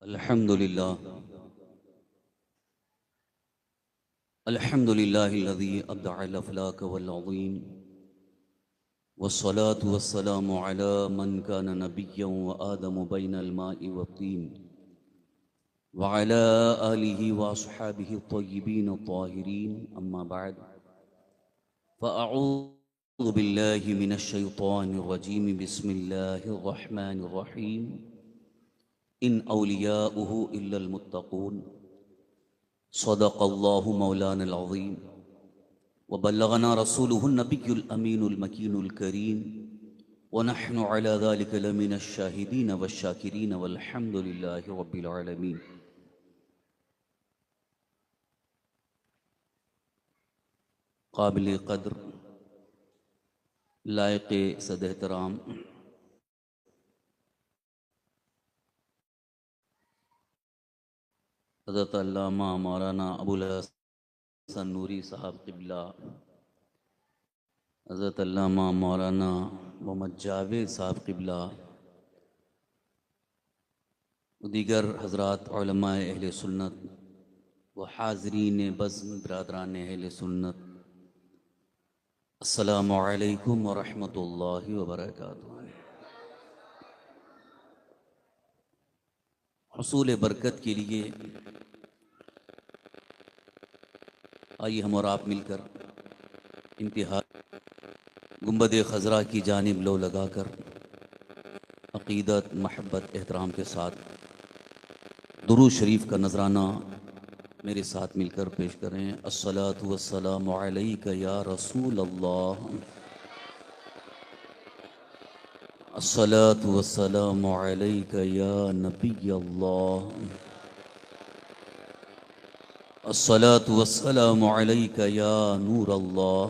अल्हम्दुलिल्लाह अल्हम्दुलिल्लाहिल्लज़ी अब्दअल अफ़लाक वल अज़ीम वस्सलातु वस्सलामु अला मन कान नबिय्यन व आदमु बैनल माइ वत्तीन व अला आलिहि व अस्हाबिहि अत्तय्यिबीन अत्ताहिरीन अम्मा बअद फ़अऊज़ु बिल्लाहि मिनश शैतानिर रजीम बिस्मिल्लाहिर रहमानिर रहीम इन औलियाउहु इल्लल मुत्तक़ून सदक़ल्लाहु मौलानल अज़ीम व बल्लगना रसूलुहुन नबियुल अमीनुल मकीनुल करीम व नहनु अला ज़ालिका लमिनश शाहिदीन वश्शाकिरीन वल्हम्दुलिल्लाहि रब्बिल आलमीन। काबिल क़द्र लायक़ सद एहतराम हज़रत अल्लामा मौलाना अबुल हसन नूरी साहब क़िबला, हज़रत अल्लामा मौलाना मोहम्मद जावेद साहब क़िबला, दीगर हज़रात उलमाए अहले सुन्नत व हाज़रीन बज़्म बिरादरान अहले सुन्नत, अस्सलामु अलैकुम व रहमतुल्लाहि व बरकातुहू। हुसूल बरकत के लिए आइए हम और आप मिलकर इंतहा गुंबद खज़रा की जानिब लो लगाकर अक़ीदत महब्बत एहतराम के साथ दुरूद शरीफ का नजराना मेरे साथ मिलकर पेश करें। अस्सलातु वस्सलामु अलैका या रसूल अल्लाह, अस्सलातु वस्सलामु अलैका या नबी अल्लाह, अस्सलातु वस्सलामु अलैका या नूर अल्लाह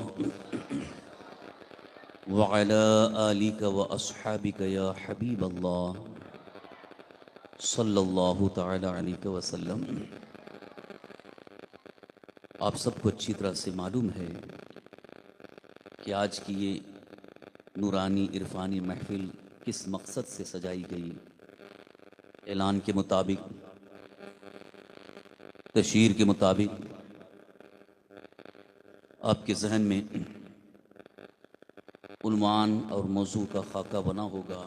व अला आलिका व अस्हाबिका या हबीब अल्लाह सल्लल्लाहु तआला अलैहि वसल्लम। आप सबको अच्छी तरह से मालूम है कि आज की ये नूरानी इरफानी महफिल किस मकसद से सजाई गई। ऐलान के मुताबिक, तशहीर के मुताबिक आपके जहन में उन्वान और मौजू का खाका बना होगा।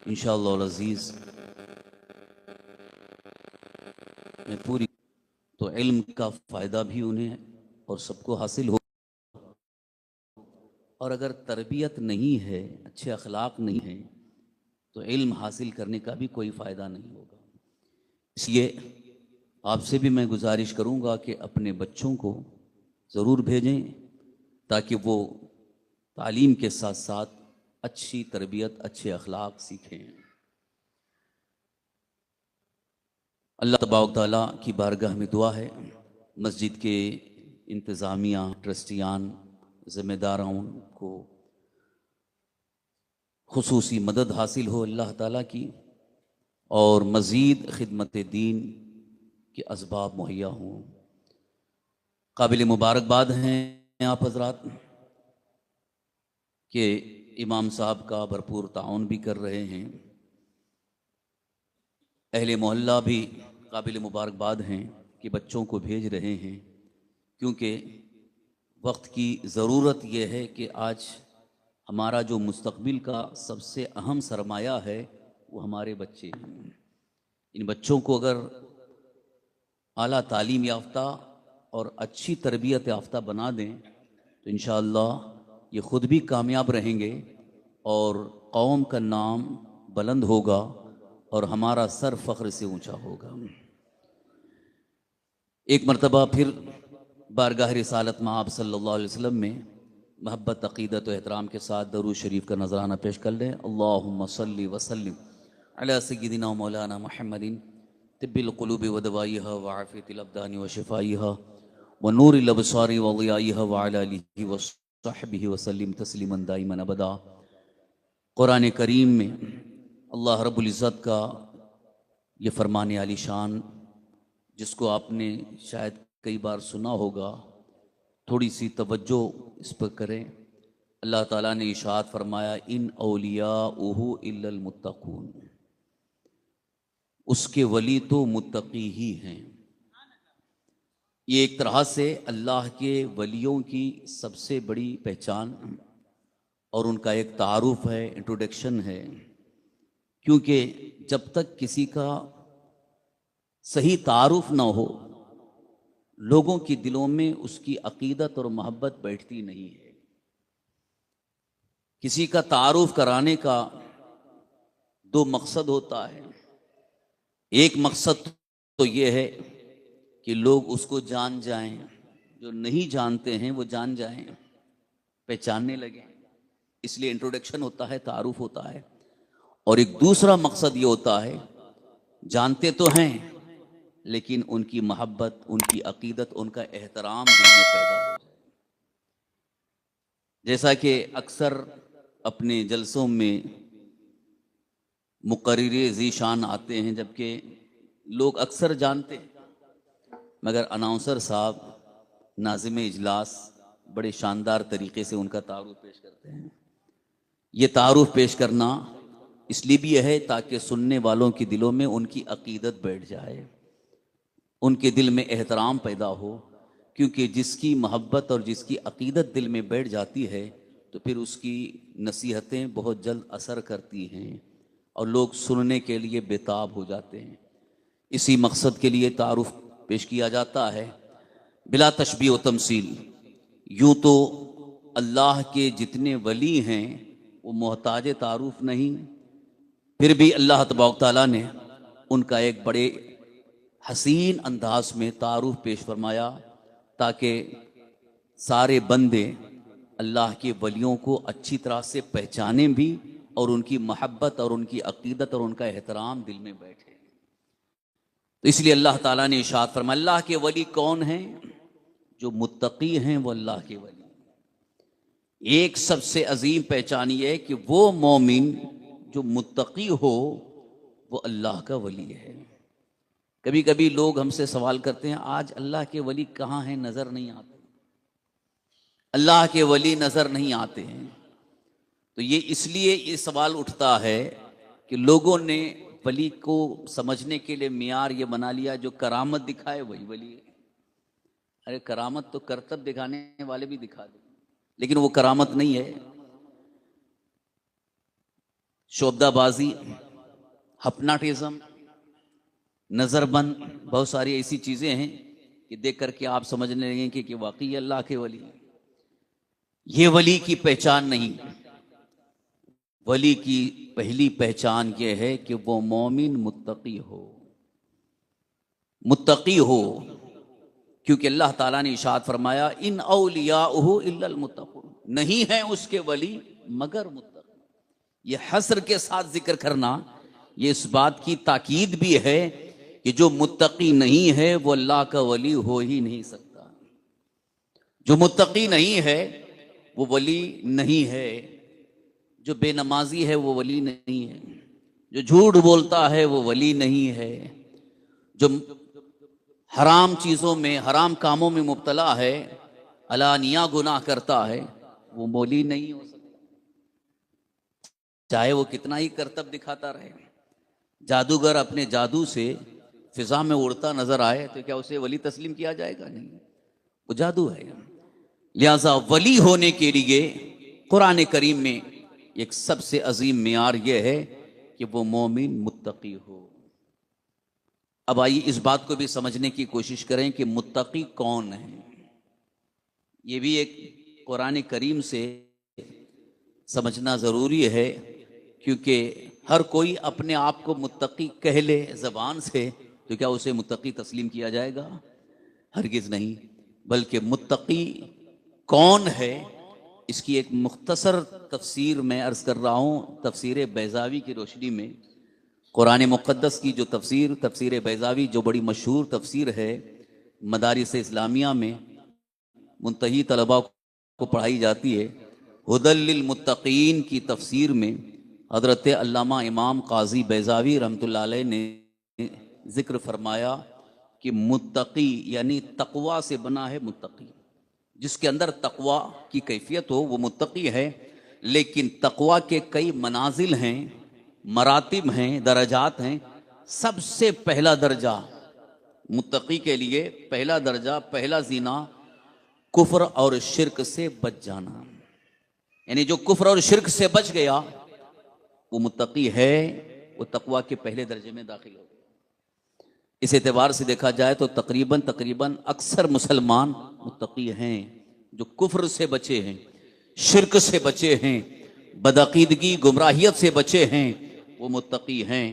इंशाअल्लाह अज़ीज़ मैं पूरी तो इल्म का फ़ायदा भी उन्हें और सबको हासिल हो, और अगर तरबियत नहीं है, अच्छे अखलाक नहीं है, तो इल्म हासिल करने का भी कोई फ़ायदा नहीं होगा। इसलिए आपसे भी मैं गुजारिश करूँगा कि अपने बच्चों को ज़रूर भेजें ताकि वो तालीम के साथ साथ अच्छी तरबियत, अच्छे अखलाक सीखें। अल्लाह तबारक तआला की बारगाह में दुआ है मस्जिद के इंतज़ामिया, ट्रस्टियान, ज़िम्मेदारों को खुसूसी मदद हासिल हो अल्लाह ताला की, और मज़ीद खिदमत दीन के असबाब मुहैया हों। काबिल मुबारकबाद हैं आप हजरात कि इमाम साहब का भरपूर ताउन भी कर रहे हैं। अहले मोहल्ला भी काबिल मुबारकबाद हैं कि बच्चों को भेज रहे हैं, क्योंकि वक्त की ज़रूरत यह है कि आज हमारा जो मुस्तकबिल का सबसे अहम सरमाया है वो हमारे बच्चे हैं। इन बच्चों को अगर आला तालीम याफ्ता और अच्छी तरबियत याफ्ता बना दें तो इंशाअल्लाह ये ख़ुद भी कामयाब रहेंगे और कौम का नाम बुलंद होगा और हमारा सर फ़ख्र से ऊंचा होगा। एक मरतबा फिर बारगाह रिसालत में आप सल्लल्लाहु अलैहि वसल्लम में महब्बत, अक़ीदत व एहतराम के साथ दरूद शरीफ का नजराना पेश कर लें। अल्लाहुम्मा सल्लि व सल्लिम अला सय्यिदिना मौलाना मुहम्मदिन तिब्बिल क़ुलूबि व दवाइहा व आफ़ियतिल अब्दानि व शिफ़ाइहा व नूरिल अबसारि व ज़ियाइहा व अला आलिहि व सहबिहि व सल्लिम तस्लीमन दाइमन अबदा। कुरान करीम में अल्लाह रब्बुल इज़्ज़त का ये फरमान आलीशान, जिसको आपने शायद कई बार सुना होगा, थोड़ी सी तवज्जो इस पर करें। अल्लाह ताला ने इशात फरमाया, इन औलियाउहु इल्लल मुत्तक़ून, उसके वली तो मुत्तकी ही हैं। ये एक तरह से अल्लाह के वलियों की सबसे बड़ी पहचान और उनका एक तारुफ है, इंट्रोडक्शन है। क्योंकि जब तक किसी का सही तारुफ ना हो, लोगों के दिलों में उसकी अकीदत और मोहब्बत बैठती नहीं है। किसी का तारुफ कराने का दो मकसद होता है। एक मकसद तो ये है कि लोग उसको जान जाएं, जो नहीं जानते हैं वो जान जाएं, पहचानने लगें, इसलिए इंट्रोडक्शन होता है, तारुफ होता है। और एक दूसरा मकसद ये होता है, जानते तो हैं लेकिन उनकी मोहब्बत, उनकी अकीदत, उनका एहतराम दिल में पैदा हो जाए। जैसा कि अक्सर अपने जलसों में मुकर्रिर ज़ीशान आते हैं, जबकि लोग अक्सर जानते हैं, मगर अनाउंसर साहब नाज़िम इजलास बड़े शानदार तरीके से उनका तारुफ पेश करते हैं। ये तारुफ पेश करना इसलिए भी है ताकि सुनने वालों के दिलों में उनकी अकीदत बैठ जाए, उनके दिल में एहतराम पैदा हो। क्योंकि जिसकी मोहब्बत और जिसकी अकीदत दिल में बैठ जाती है तो फिर उसकी नसीहतें बहुत जल्द असर करती हैं और लोग सुनने के लिए बेताब हो जाते हैं। इसी मकसद के लिए तारुफ पेश किया जाता है, बिला तशबीह व तमसील। यूँ तो अल्लाह के जितने वली हैं वो मोहताज तारुफ नहीं, फिर भी अल्लाह तबारक तआला ने उनका एक बड़े हसीन अंदाज में तारुफ पेश फरमाया ताकि सारे बंदे अल्लाह के वलियों को अच्छी तरह से पहचाने भी और उनकी मोहब्बत और उनकी अकीदत और उनका एहतराम दिल में बैठे। तो इसलिए अल्लाह ताला ने इरशाद फरमाया, अल्लाह के वली कौन हैं? जो मुत्तकी हैं वो अल्लाह के वली। एक सबसे अजीम पहचान ये है कि वो मोमिन जो मुत्तकी हो वो अल्लाह का वली है। कभी कभी लोग हमसे सवाल करते हैं, आज अल्लाह के वली कहाँ हैं, नजर नहीं आते, अल्लाह के वली नजर नहीं आते हैं। तो ये इसलिए ये सवाल उठता है कि लोगों ने वली को समझने के लिए मियार ये बना लिया, जो करामत दिखाए वही वली है। अरे करामत तो करतब दिखाने वाले भी दिखा दे, लेकिन वो करामत नहीं है। शोबदाबाजी, हपनाटिज्म, नजरबंद, बहुत सारी ऐसी चीजें हैं कि देख करके आप समझने लगेंगे कि वाकई अल्लाह के वली। ये वली की पहचान नहीं। वली की पहली पहचान ये है कि वो मोमिन मुत्तकी हो, मुत्तकी हो। क्योंकि अल्लाह ताला ने इरशाद फरमाया, इन औलियाउहु इल्लल मुत्तक़ून, नहीं है उसके वली मगर मुत्तकी। ये हस्र के साथ जिक्र करना, ये इस बात की ताकीद भी है कि जो मुत्तकी नहीं है वो अल्लाह का वली हो ही नहीं सकता। जो मुत्तकी नहीं है वो वली नहीं है। जो बेनमाजी है वो वली नहीं है। जो झूठ बोलता है वो वली नहीं है। जो हराम चीजों में, हराम कामों में मुब्तला है, अलानिया गुनाह करता है, वो वली नहीं हो सकता, चाहे वो कितना ही करतब दिखाता रहे। जादूगर अपने जादू से फिजा में उड़ता नजर आए तो क्या उसे वली तस्लीम किया जाएगा? नहीं, वो जादू है। लिहाजा वली होने के लिए कुरान करीम में एक सबसे अजीम मियार यह है कि वो मोमिन मुत्तकी हो। अब आइए इस बात को भी समझने की कोशिश करें कि मुत्तकी कौन है। ये भी एक कुरान करीम से समझना ज़रूरी है, क्योंकि हर कोई अपने आप को मुत्तकी कह ले ज़बान से तो क्या उसे मुत्तकी तस्लीम किया जाएगा? हरगिज़ नहीं। बल्कि मुत्तकी कौन है, इसकी एक मुख्तसर तफसीर मैं अर्ज़ कर रहा हूँ। तफसीर बैज़ावी की रोशनी में कुरान मुक़द्दस की जो तफसीर बैज़ावी, जो बड़ी मशहूर तफसीर है, मदारिस इस्लामिया में मुंतही तलबा को पढ़ाई जाती है। हुदल लिल मुत्तकीन की तफसीर में हज़रत अल्लामा इमाम काजी बैज़ावी रहमतुल्लाह अलैह ने ज़िक्र फरमाया कि मुत्तकी यानी तक़वा से बना है। मुत्तकी जिसके अंदर तक़वा की कैफियत हो वो मुत्तकी है। लेकिन तक़वा के कई मनाजिल हैं, मरातिब हैं, दरजात हैं। सबसे पहला दर्जा मुत्तकी के लिए, पहला दर्जा, पहला जीना कुफ्र और शिर्क से बच जाना। यानी जो कुफ्र और शिर्क से बच गया वो मुत्तकी है, वो तकवा के पहले दर्जे में दाखिल हो गया। इस एतबार से देखा जाए तो तकरीबन अक्सर मुसलमान मुत्तकी हैं, जो कुफ्र से बचे हैं, शिर्क से बचे हैं, बदअकीदगी गुमराहियत से बचे हैं, वो मुत्तकी हैं।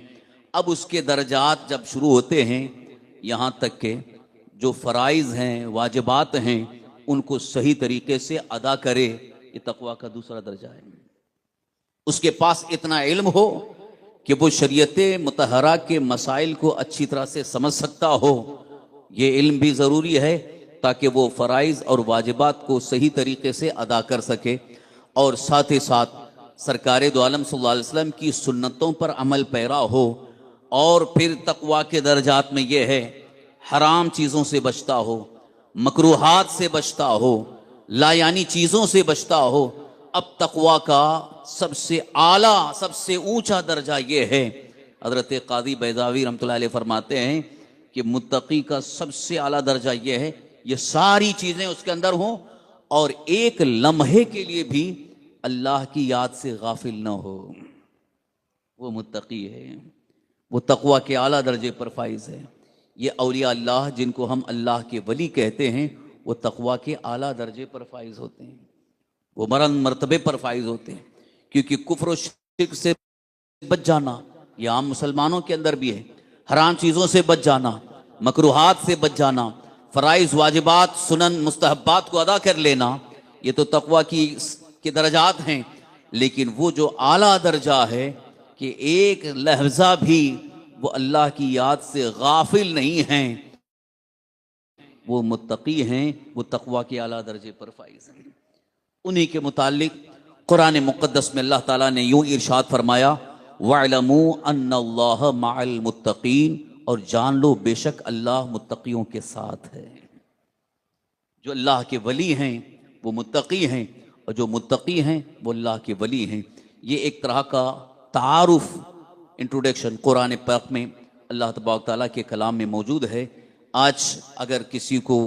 अब उसके दर्जात जब शुरू होते हैं, यहाँ तक के जो फ़राइज़ हैं, वाजिबात हैं, उनको सही तरीके से अदा करे, ये तकवा का दूसरा दर्जा है। उसके पास इतना इल्म हो कि वो शरीयत मुतहरा के मसाइल को अच्छी तरह से समझ सकता हो। ये इल्म भी ज़रूरी है ताकि वो फ़राइज़ और वाजिबात को सही तरीके से अदा कर सके, और साथ ही साथ सरकार दो आलम सल्लल्लाहु अलैहि वसल्लम की सुन्नतों पर अमल पैरा हो। और फिर तकवा के दर्जात में ये है, हराम चीज़ों से बचता हो, मकरूहात से बचता हो, लायानी चीज़ों से बचता हो। अब तकवा का सबसे आला, सबसे ऊंचा दर्जा ये है, हज़रत क़ाज़ी बैज़ावी रहमतुल्लाह अलैह फरमाते हैं कि मुत्तकी का सबसे आला दर्जा ये है, ये सारी चीज़ें उसके अंदर हों और एक लम्हे के लिए भी अल्लाह की याद से गाफिल न हो। वो मुत्तकी है, वो तकवा के आला दर्जे पर फाइज है। ये औलिया अल्लाह जिनको हम अल्लाह के वली कहते हैं, वो तकवा के आला दर्जे पर फाइज होते हैं, वो मरन मर्तबे पर फाइज होते हैं। क्योंकि कुफ्र और शिर्क से बच जाना ये आम मुसलमानों के अंदर भी है, हराम चीज़ों से बच जाना, मकरूहात से बच जाना, फ़राइज़ वाजिबात सुनन मुस्तहब्बात को अदा कर लेना, ये तो तकवा के दर्जात हैं। लेकिन वो जो आला दर्जा है कि एक लहजा भी वो अल्लाह की याद से गाफिल नहीं हैं, वो मुत्तकी हैं, वो तकवा के आला दर्जे पर फाइज हैं। उन्हीं के मुतालिक कुरान मुक़द्दस में अल्लाह ताला ने यूं इरशाद फरमाया, वअलमू अन्नल्लाह मअल मुत्तकीन, और जान लो बेशक अल्लाह मुत्तकियों के साथ है। जो अल्लाह के वली हैं वो मुत्तकी हैं, और जो मुत्तकी हैं वो अल्लाह के वली हैं। ये एक तरह का तारुफ, इंट्रोडक्शन कुरान पाक में अल्लाह तबारक ताला के कलाम में मौजूद है। आज अगर किसी को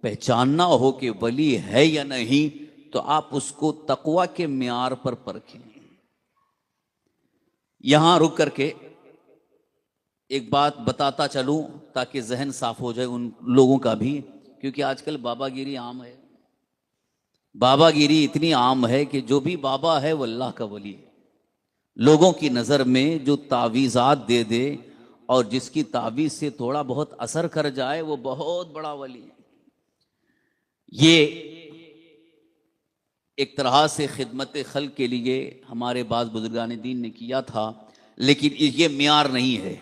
पहचानना हो कि वली है या नहीं, तो आप उसको तकवा के म्यार पर परखें। यहां रुक करके एक बात बताता चलूं ताकि जहन साफ हो जाए उन लोगों का भी, क्योंकि आजकल बाबागिरी आम है। बाबागिरी इतनी आम है कि जो भी बाबा है वो अल्लाह का वली है। लोगों की नज़र में जो तावीज़ात दे दे और जिसकी तावीज़ से थोड़ा बहुत असर कर जाए, वो बहुत बड़ा वली है। ये एक तरह से खिदमत खल्क के लिए हमारे बाज़ बुजुर्गान दीन ने किया था, लेकिन ये मियार नहीं है,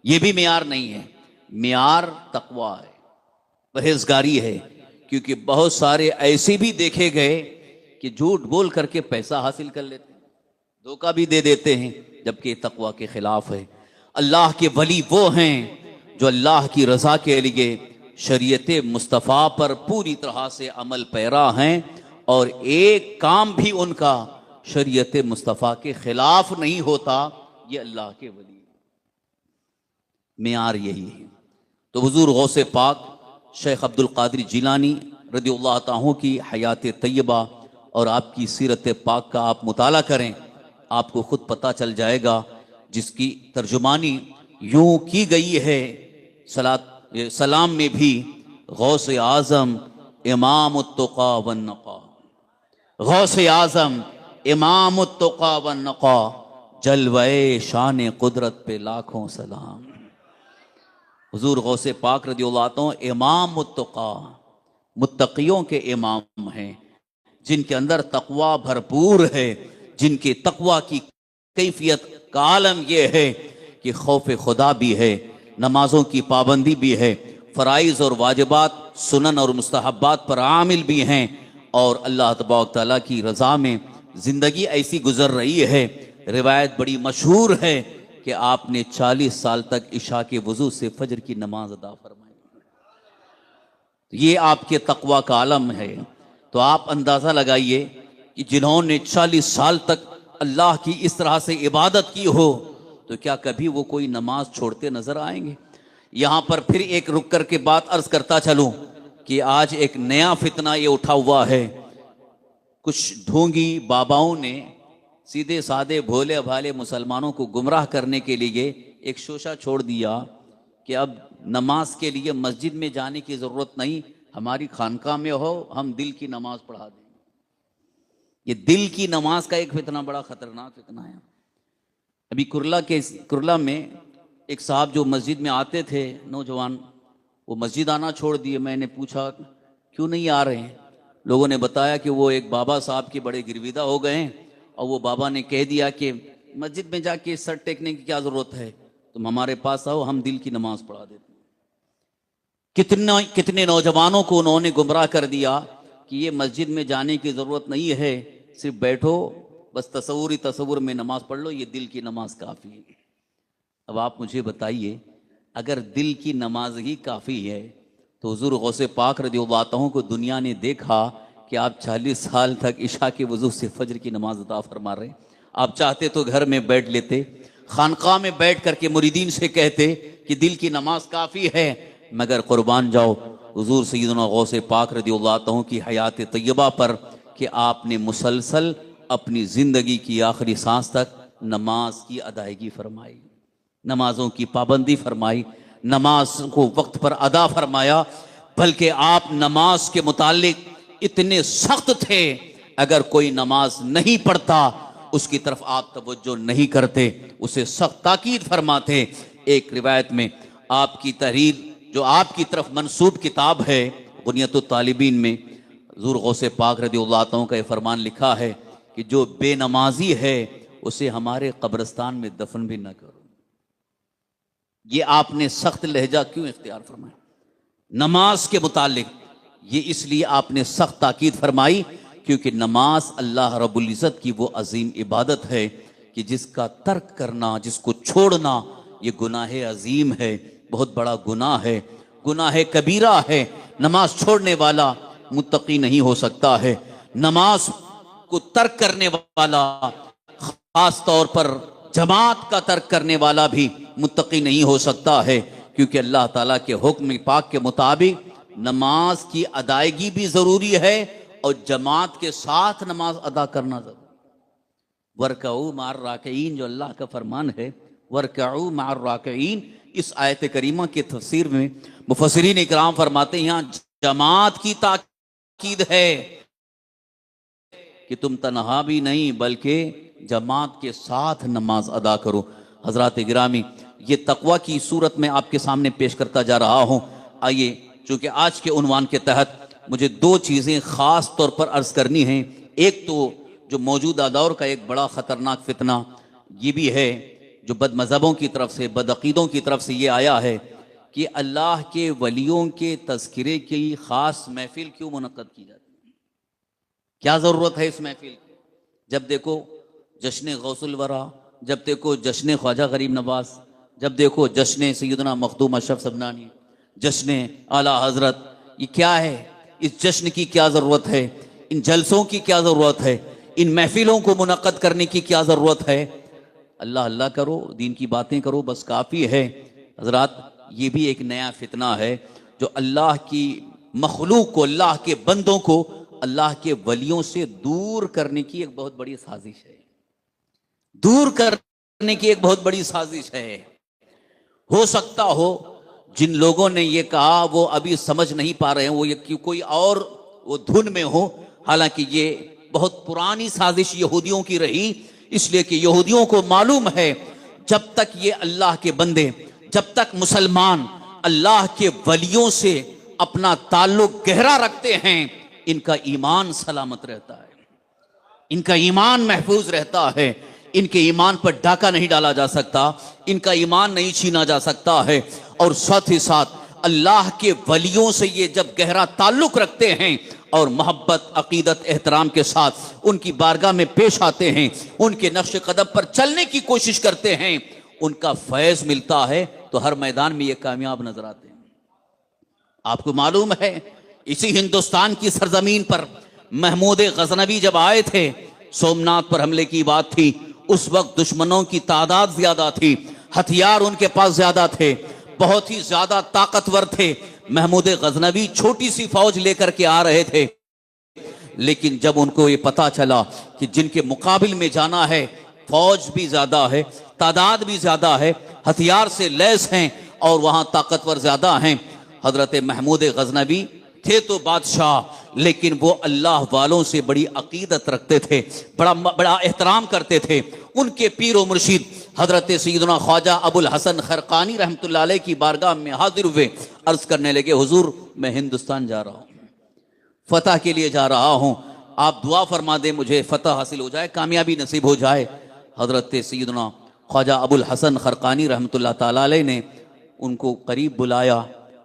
ये भी मियार नहीं है। मियार तकवा है, परहेजगारी है। क्योंकि बहुत सारे ऐसे भी देखे गए कि झूठ बोल करके पैसा हासिल कर लेते हैं, धोखा भी दे देते हैं, जबकि तकवा के खिलाफ है। अल्लाह के वली वो हैं जो अल्लाह की रज़ा के लिए शरीयत मुस्तफ़ा पर पूरी तरह से अमल पैरा हैं, और एक काम भी उनका शरीयत मुस्तफ़ा के खिलाफ नहीं होता। ये अल्लाह के वली मियार यही है। तो हुजूर गौसे पाक शेख अब्दुल कादिर जिलानी रदियल्लाहु ताला की हयात तय्यबा और आपकी सीरत पाक का आप मुताला करें, आपको खुद पता चल जाएगा, जिसकी तर्जुमानी यूं की गई है सलाम में भी, गौसे आज़म इमाम तुक़ा वन नक़ा, गौसे आज़म इमाम तुक़ा वन नक़ा, जलवे शान कुदरत पे लाखों सलाम। हुजूर गौसे पाक रदियल्लाहु अन्हु इमाम मुत्तक़ा, मुत्तक़ियों के इमाम हैं, जिनके अंदर तकवा भरपूर है, जिनके तकवा की कैफियत का आलम यह है कि खौफ खुदा भी है, नमाजों की पाबंदी भी है, फ़राइज़ और वाजिबात सुनन और मुस्तहब्बात पर आमिल भी हैं, और अल्लाह तबारक तआला की रज़ा में ज़िंदगी ऐसी गुजर रही है। रिवायत बड़ी मशहूर है कि आपने 40 साल तक इशा के वजू से फजर की नमाज अदा फरमाई। ये आपके तकवा का आलम है। तो आप अंदाज़ा लगाइए कि जिन्होंने 40 साल तक अल्लाह की इस तरह से इबादत की हो, तो क्या कभी वो कोई नमाज छोड़ते नजर आएंगे? यहां पर फिर एक रुक कर के बात अर्ज करता चलूं कि आज एक नया फितना ये उठा हुआ है। कुछ ढोंगी बाबाओं ने सीधे साधे भोले भाले मुसलमानों को गुमराह करने के लिए एक शोशा छोड़ दिया कि अब नमाज के लिए मस्जिद में जाने की जरूरत नहीं, हमारी खानकाह में हो, हम दिल की नमाज पढ़ा देंगे। ये दिल की नमाज का एक फितना बड़ा खतरनाक फितना है। अभी कुरला में एक साहब जो मस्जिद में आते थे नौजवान, वो मस्जिद आना छोड़ दिए। मैंने पूछा क्यों नहीं आ रहे हैं? लोगों ने बताया कि वो एक बाबा साहब के बड़े गिरविदा हो गए हैं और वो बाबा ने कह दिया कि मस्जिद में जाके सर टेकने की क्या जरूरत है, तुम हमारे पास आओ, हम दिल की नमाज पढ़ा देते हैं। कितने नौजवानों को उन्होंने गुमराह कर दिया कि ये मस्जिद में जाने की जरूरत नहीं है, सिर्फ बैठो, बस तसव्वुर में नमाज पढ़ लो, ये दिल की नमाज काफी है। अब आप मुझे बताइए, अगर दिल की नमाज ही काफी है तो हुजूर गौसे पाक रज़ियल्लाहु अन्हु को दुनिया ने देखा कि आप 40 साल तक इशा के वजू से फजर की नमाज अता फरमा रहे। आप चाहते तो घर में बैठ लेते, खानकाह में बैठ करके मुरीदीन से कहते कि दिल की नमाज काफ़ी है, मगर कुर्बान जाओ हुजूर सैयदना गौसे पाक रज़ियल्लाहु अन्हु की हयात तय्यबा पर कि आपने मुसलसल अपनी ज़िंदगी की आखिरी सांस तक नमाज की अदायगी फरमाई, नमाजों की पाबंदी फरमाई, नमाज को वक्त पर अदा फरमाया। बल्कि आप नमाज के मुतालिक इतने सख्त थे, अगर कोई नमाज नहीं पढ़ता उसकी तरफ आप तवज्जो नहीं करते, उसे सख्त ताकीद फरमाते। एक रिवायत में आपकी तहरीर जो आपकी तरफ मंसूब किताब है बुनियतुत तालिबीन में, हुज़ूर गौसे पाक रज़ियल्लाहु अन्हु का ये फरमान लिखा है कि जो बेनमाजी है उसे हमारे कब्रिस्तान में दफन भी न करो। ये आपने सख्त लहजा क्यों इख्तियार फरमाया नमाज के मुतालिक? ये इसलिए आपने सख्त ताकीद फरमाई क्योंकि नमाज अल्लाह रब्बुल इज़्ज़त की वो अजीम इबादत है कि जिसका तर्क करना, जिसको छोड़ना, ये गुनाह अजीम है, बहुत बड़ा गुनाह है, गुनाह कबीरा है। नमाज छोड़ने वाला मुत्तकी नहीं हो सकता है। नमाज को तर्क करने वाला, खास तौर पर जमात का तर्क करने वाला भी मुत्तकी नहीं हो सकता है, क्योंकि अल्लाह ताला के हुक्म पाक के मुताबिक नमाज की अदायगी भी जरूरी है और जमात के साथ नमाज अदा करना जरूरी। वरकऊ मार राकईन, जो अल्लाह का फरमान है, वरकऊ मार राकईन, इस आयत करीमा के तफसीर में मुफस्सिरीन इकराम फरमाते हैं यहाँ जमात की ताकीद है कि तुम तन्हा भी नहीं बल्कि जमात के साथ नमाज अदा करो। हजरात गिरामी, ये तकवा की सूरत में आपके सामने पेश करता जा रहा हूँ। आइए, चूंकि आज के उन्वान के तहत मुझे दो चीज़ें ख़ास तौर पर अर्ज़ करनी हैं। एक तो जो मौजूदा दौर का एक बड़ा ख़तरनाक फितना ये भी है, जो बदमज़हबों की तरफ से, बदअक़ीदों की तरफ से ये आया है कि अल्लाह के वलियों के तज़किरे की ख़ास महफिल क्यों मुनक़्क़द की जाती है, क्या ज़रूरत है इस महफिल की? जब देखो जश्न गौसुल वरा, जब देखो जश्न ख्वाजा गरीब नवाज, जब देखो जश्न सैयदना मखदूम अशरफ सबनानी, जश्न आला हजरत, ये क्या है? इस जश्न की क्या ज़रूरत है? इन जलसों की क्या ज़रूरत है? इन महफिलों को मुनक़्क़द करने की क्या ज़रूरत है? अल्लाह अल्लाह करो, दीन की बातें करो, बस काफ़ी है। हजरात, ये भी एक नया फितना है जो अल्लाह की मखलूक को, अल्लाह के बंदों को अल्लाह के वलियों से दूर करने की एक बहुत बड़ी साजिश है, दूर करने की एक बहुत बड़ी साजिश है। हो सकता हो जिन लोगों ने ये कहा वो अभी समझ नहीं पा रहे हैं, वो ये कोई और वो धुन में हो, हालांकि ये बहुत पुरानी साजिश यहूदियों की रही, इसलिए कि यहूदियों को मालूम है जब तक ये अल्लाह के बंदे, जब तक मुसलमान अल्लाह के वलियों से अपना ताल्लुक गहरा रखते हैं, इनका ईमान सलामत रहता है, इनका ईमान महफूज रहता है, इनके ईमान पर डाका नहीं डाला जा सकता, इनका ईमान नहीं छीना जा सकता है। और साथ ही साथ अल्लाह के वलियों से ये जब गहरा ताल्लुक रखते हैं और मोहब्बत, अकीदत, एहतराम के साथ उनकी बारगाह में पेश आते हैं, उनके नक्श कदम पर चलने की कोशिश करते हैं, उनका फैज़ मिलता है तो हर मैदान में ये कामयाब नजर आते हैं। आपको मालूम है, इसी हिंदुस्तान की सरजमीन पर महमूद गजनवी जब आए थे, सोमनाथ पर हमले की बात थी, उस वक्त दुश्मनों की तादाद ज्यादा थी, हथियार उनके पास ज्यादा थे, बहुत ही ज्यादा ताकतवर थे। महमूद गजनवी छोटी सी फौज लेकर के आ रहे थे, लेकिन जब उनको ये पता चला कि जिनके मुकाबिल में जाना है, फौज भी ज्यादा है, तादाद भी ज्यादा है, हथियार से लैस हैं और वहां ताकतवर ज्यादा हैं। हजरत महमूद गजनवी थे तो बादशाह, लेकिन वो अल्लाह वालों से बड़ी अकीदत रखते थे, बड़ा एहतराम करते थे। उनके पीर व मुर्शिद हजरत सैयदना ख्वाजा अबुल हसन खरकानी रहमतुल्लाह अलैह की बारगाह में हाजिर हुए। अर्ज करने लगे, हुजूर मैं हिंदुस्तान जा रहा हूं, फतह के लिए जा रहा हूं, आप दुआ फरमा दें मुझे फतह हासिल हो जाए, कामयाबी नसीब हो जाए। हजरत सैयदना ख्वाजा अबुल हसन खरकानी रहमतुल्लाह ताला अलैह ने उनको करीब बुलाया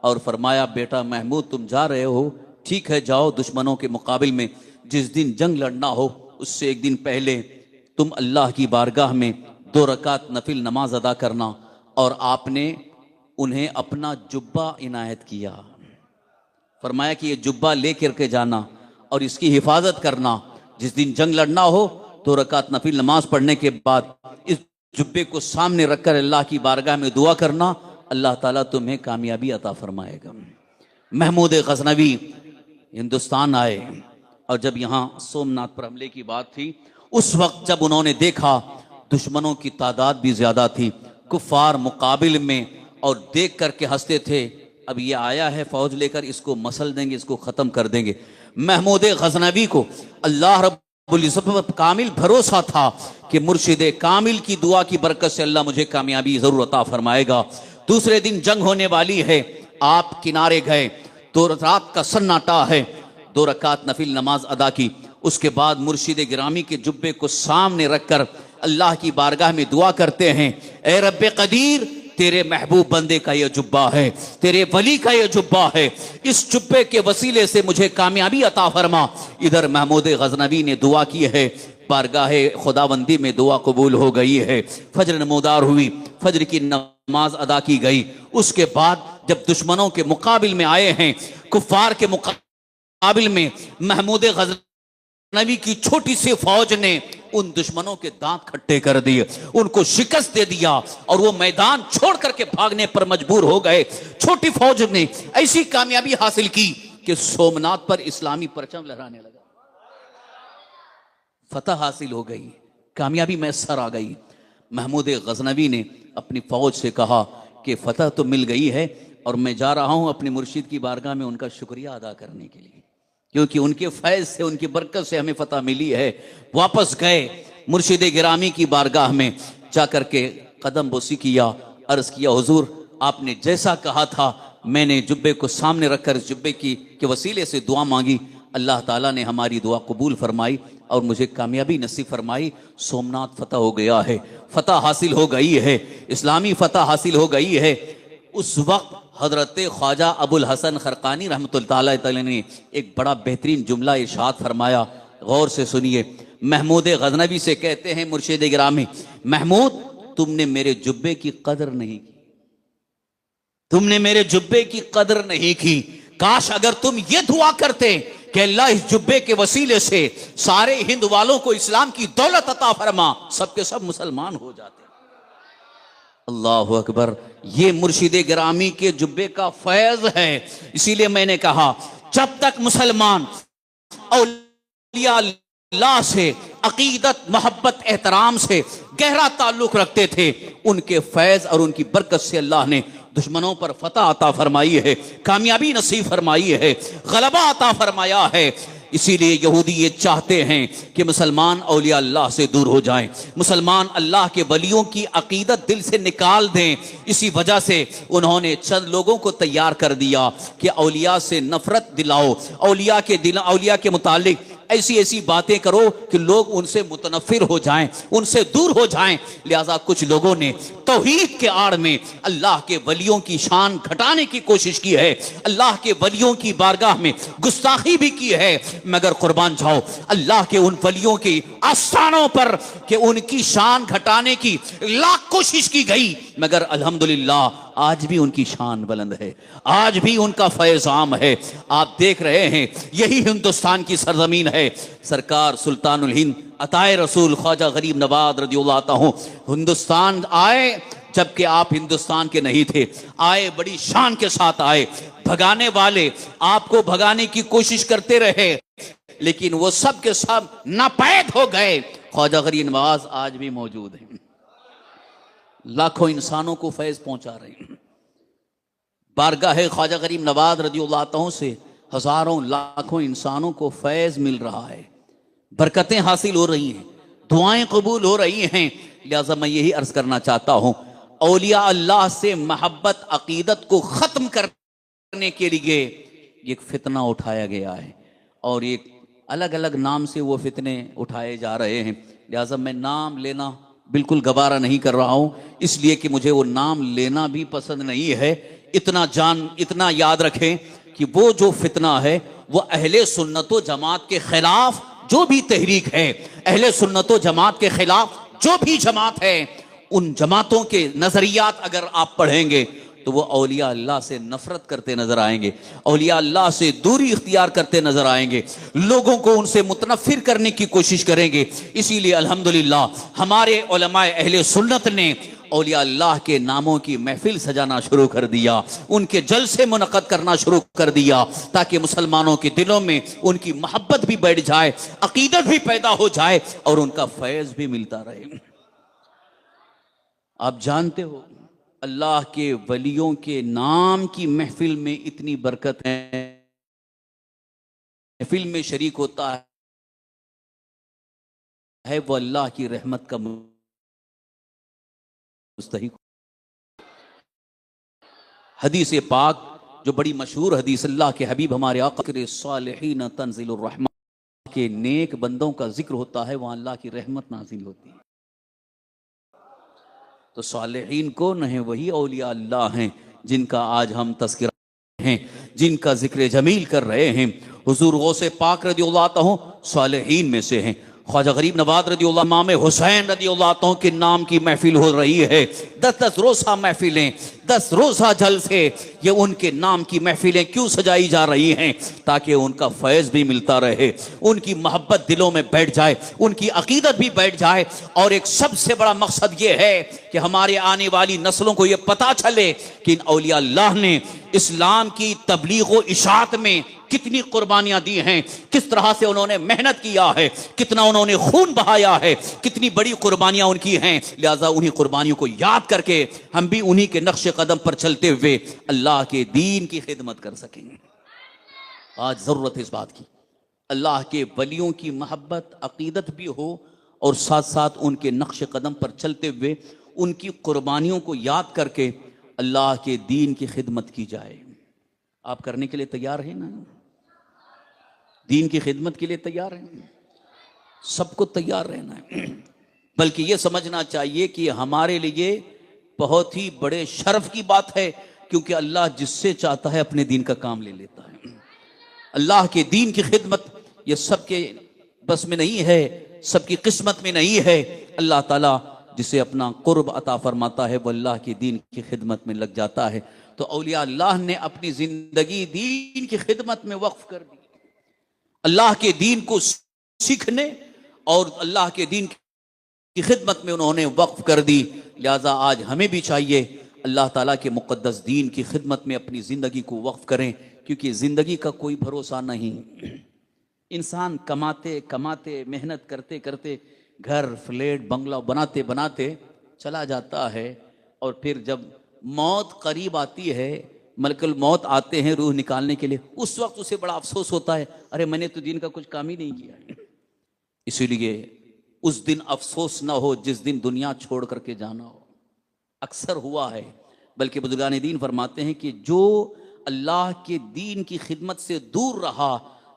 और फरमाया, बेटा महमूद तुम जा रहे हो, ठीक है जाओ, दुश्मनों के मुकाबिल में जिस दिन जंग लड़ना हो उससे एक दिन पहले तुम अल्लाह की बारगाह में 2 रकात नफिल नमाज अदा करना। और आपने उन्हें अपना जुब्बा इनायत किया, फरमाया कि ये जुब्बा ले करके जाना और इसकी हिफाजत करना, जिस दिन जंग लड़ना हो 2 रकात नफिल नमाज पढ़ने के बाद इस जुब्बे को सामने रखकर अल्लाह की बारगाह में दुआ करना, अल्लाह ताला तुम्हें कामयाबी अता फरमाएगा। महमूद गजनवी हिंदुस्तान आए और जब यहाँ सोमनाथ पर हमले की बात थी, उस वक्त जब उन्होंने देखा दुश्मनों की तादाद भी ज्यादा थी, कुफार मुकाबिल में, और देख करके हंसते थे, अब ये आया है फौज लेकर, इसको मसल देंगे, इसको खत्म कर देंगे। महमूद गजनवी को अल्लाह रब्बुल इज्जत पर कामिल भरोसा था कि मुर्शिद कामिल की दुआ की बरकत से अल्लाह मुझे कामयाबी जरूर अता फरमाएगा। दूसरे दिन जंग होने वाली है, आप किनारे गए, 2 रात का सन्नाटा है, 2 रकात नफिल नमाज अदा की। उसके बाद मुर्शिद गिरामी के जुब्बे को सामने रखकर अल्लाह की बारगाह में दुआ करते हैं, ए रब्बे कदीर, तेरे महबूब बंदे का यह जुब्बा है, तेरे वली का यह जुब्बा है, इस जुब्बे के वसीले से मुझे कामयाबी अता फरमा। इधर महमूद गजनवी ने दुआ की है, बारगाह खुदाबंदी में दुआ कबूल हो गई है। फजर नमोदार हुई, फजर की नमाज अदा की गई। उसके बाद जब दुश्मनों के मुकाबिल में आए हैं, कुफार के मुकाबिल में, महमूद गजनवी की छोटी सी फौज ने उन दुश्मनों के दांत खट्टे कर दिए, उनको शिकस्त दे दिया और वो मैदान छोड़ करके भागने पर मजबूर हो गए। छोटी फौज ने ऐसी कामयाबी हासिल की कि सोमनाथ पर इस्लामी परचम लहराने लगा, फतह हासिल हो गई, कामयाबी मैसर आ गई। महमूद गजनवी ने अपनी फौज से कहा कि फतह तो मिल गई है और मैं जा रहा हूं अपने मुर्शिद की बारगाह में उनका शुक्रिया अदा करने के लिए, क्योंकि उनके फैज से, उनकी बरकत से हमें फतह मिली है। वापस गए मुर्शिद गिरामी की बारगाह में, जाकर के कदम बोसी किया, अर्ज किया, हुजूर आपने जैसा कहा था, मैंने जुब्बे को सामने रखकर जुब्बे के वसीले से दुआ मांगी, अल्लाह ताला ने हमारी दुआ कबूल फरमाई और मुझे कामयाबी नसीब फरमाई। सोमनाथ फतह हो गया है, फतह हासिल हो गई है, इस्लामी फतह हासिल हो गई है। उस वक्त हजरत ख्वाजा अबुल हसन खरकानी रहमतुल्लाह अलैह ने एक बड़ा बेहतरीन जुमला इरशाद फरमाया, गौर से सुनिए। महमूद गजनवी से कहते हैं मुर्शिद गिरामी, महमूद तुमने मेरे जुब्बे की कदर नहीं की, तुमने मेरे जुब्बे की कदर नहीं की। काश अगर तुम ये दुआ करते कि अल्लाह इस जुब्बे के वसीले से सारे हिंद वालों को इस्लाम की दौलत अता फरमा, सबके सब मुसलमान हो जाते। अल्लाह अकबर, ये मुर्शिद गिरामी के जुब्बे का फैज है। इसीलिए मैंने कहा, जब तक मुसलमान औलिया अल्लाह से अकीदत, मोहब्बत, एहतराम से गहरा ताल्लुक रखते थे, उनके फैज और उनकी बरकत से अल्लाह ने दुश्मनों पर फतह अता फरमाई है, कामयाबी नसीब फरमाई है, गलबा अता फरमाया है। इसीलिए यहूदी ये चाहते हैं कि मुसलमान औलिया अल्लाह से दूर हो जाएं, मुसलमान अल्लाह के वलियों की अकीदत दिल से निकाल दें। इसी वजह से उन्होंने चंद लोगों को तैयार कर दिया कि औलिया से नफरत दिलाओ, औलिया के मुतालिक ऐसी ऐसी बातें करो कि लोग उनसे मुतनफिर हो जाएं, उनसे दूर हो जाएं। लिहाजा कुछ लोगों ने तौहीद के आड़ में अल्लाह के वलियों की शान घटाने की कोशिश की है, अल्लाह के वलियों की बारगाह में गुस्ताखी भी की है। मगर कुर्बान जाओ अल्लाह के उन वलियों के आस्थानों पर कि उनकी शान घटाने की लाख कोशिश की गई, मगर अल्हम्दुलिल्लाह आज भी उनकी शान बुलंद है, आज भी उनका फैज़ आम है। आप देख रहे हैं, यही हिंदुस्तान की सरजमीन है। सरकार सुल्तानुल हिंद अताए रसूल ख्वाजा गरीब नवाज रदियल्लाहु अन्हु हिंदुस्तान आए, जबकि आप हिंदुस्तान के नहीं थे, आए बड़ी शान के साथ आए। भगाने वाले आपको भगाने की कोशिश करते रहे, लेकिन वो सब के सब नापैद हो गए। ख्वाजा गरीब नवाज आज भी मौजूद हैं, लाखों इंसानों को फैज पहुंचा रहे हैं। बारगाह ख्वाजा गरीब नवाज रदियल्लाहु अन्हु से हजारों लाखों इंसानों को फैज मिल रहा है, बरकतें हासिल हो रही हैं, दुआएं कबूल हो रही हैं। लिहाजा मैं यही अर्ज करना चाहता हूं, औलिया अल्लाह से मोहब्बत अकीदत को खत्म करने के लिए एक फितना उठाया गया है, और एक अलग अलग नाम से वो फितने उठाए जा रहे हैं। लिहाजा मैं नाम लेना बिल्कुल गवारा नहीं कर रहा हूं, इसलिए कि मुझे वो नाम लेना भी पसंद नहीं है। इतना याद रखें कि वो जो फितना है वो अहले सुन्नतो जमात के खिलाफ जो भी तहरीक है, अहले सुन्नतो जमात के खिलाफ जो भी जमात है, उन जमातों के नजरियात अगर आप पढ़ेंगे तो वो औलिया अल्लाह से नफरत करते नजर आएंगे, औलिया अल्लाह से दूरी इख्तियार करते नजर आएंगे, लोगों को उनसे मुतनफिर करने की कोशिश करेंगे। इसीलिए अल्हम्दुलिल्लाह हमारे उलमाए अहले सुन्नत ने औलिया अल्लाह के नामों की महफिल सजाना शुरू कर दिया, उनके जलसे मुनक़द करना शुरू कर दिया, ताकि मुसलमानों के दिलों में उनकी मोहब्बत भी बैठ जाए, अकीदत भी पैदा हो जाए और उनका फैज़ भी मिलता रहे। आप जानते हो अल्लाह के वलियों के नाम की महफिल में इतनी बरकत है, महफिल में शरीक होता है वो अल्लाह की रहमत का मुस्तहिक। हदीस पाक जो बड़ी मशहूर हदीस, अल्लाह के हबीब हमारे आका के सालिहीन तंज़िलुर रहमत के नेक बंदों का जिक्र होता है, वहां अल्लाह की रहमत नाज़िल होती है। तो सालिहीन कौन है? वही औलिया अल्लाह हैं जिनका आज हम तज़किरा हैं, जिनका जिक्र जमील कर रहे हैं। हुजूर गौसे पाक रदियल्लाहु अन्हु सालिहीन में से हैं। ख्वाजा गरीब नवाज रदियल्लाहु इमाम हुसैन रदियल्लाहु अन्हु के नाम की महफिल हो रही है। 10-10 रोज़ा महफिलें, 10 रोज़ा जलसे, ये उनके नाम की महफिलें क्यों सजाई जा रही हैं? ताकि उनका फैज़ भी मिलता रहे, उनकी मोहब्बत दिलों में बैठ जाए, उनकी अकीदत भी बैठ जाए। और एक सबसे बड़ा मकसद ये है कि हमारे आने वाली नस्लों को ये पता चले कि इन औलिया अल्लाह ने इस्लाम की तबलीग व इशाअत में कितनी कुर्बानियां दी हैं, किस तरह से उन्होंने मेहनत किया है, कितना उन्होंने खून बहाया है, कितनी बड़ी कुर्बानियां उनकी हैं। लिहाजा उन्हीं कुर्बानियों को याद करके हम भी उन्हीं के नक्शे कदम पर चलते हुए अल्लाह के दीन की खिदमत कर सकेंगे। आज जरूरत है इस बात की, अल्लाह के वलियों की मोहब्बत अकीदत भी हो और साथ साथ उनके नक्शे कदम पर चलते हुए उनकी कुर्बानियों को याद करके अल्लाह के दीन की खिदमत की जाए। आप करने के लिए तैयार हैं ना? दीन की खिदमत के लिए तैयार हैं? सबको तैयार रहना है, बल्कि ये समझना चाहिए कि हमारे लिए बहुत ही बड़े शर्फ की बात है, क्योंकि अल्लाह जिससे चाहता है अपने दीन का काम ले लेता है। अल्लाह के दीन की खिदमत ये सबके बस में नहीं है, सबकी किस्मत में नहीं है। अल्लाह ताला जिसे अपना कुर्ब अता फरमाता है वो अल्लाह के दीन की खिदमत में लग जाता है। तो औलिया अल्लाह ने अपनी जिंदगी दीन की खिदमत में वक्फ कर दी, अल्लाह के दीन को सीखने और अल्लाह के दीन की खिदमत में उन्होंने वक्फ कर दी। लिहाजा आज हमें भी चाहिए अल्लाह ताला के मुक़द्दस दीन की खिदमत में अपनी ज़िंदगी को वक्फ करें, क्योंकि ज़िंदगी का कोई भरोसा नहीं। इंसान कमाते कमाते मेहनत करते करते घर फ्लैट बंगला बनाते बनाते चला जाता है, और फिर जब मौत करीब आती है, मलकुल मौत आते हैं रूह निकालने के लिए, उस वक्त उसे बड़ा अफसोस होता है, अरे मैंने तो दीन का कुछ काम ही नहीं किया। इसीलिए उस दिन अफसोस ना हो जिस दिन दुनिया छोड़ करके जाना हो। अक्सर हुआ है, बल्कि बुजुर्गान दीन फरमाते हैं कि जो अल्लाह के दीन की खिदमत से दूर रहा,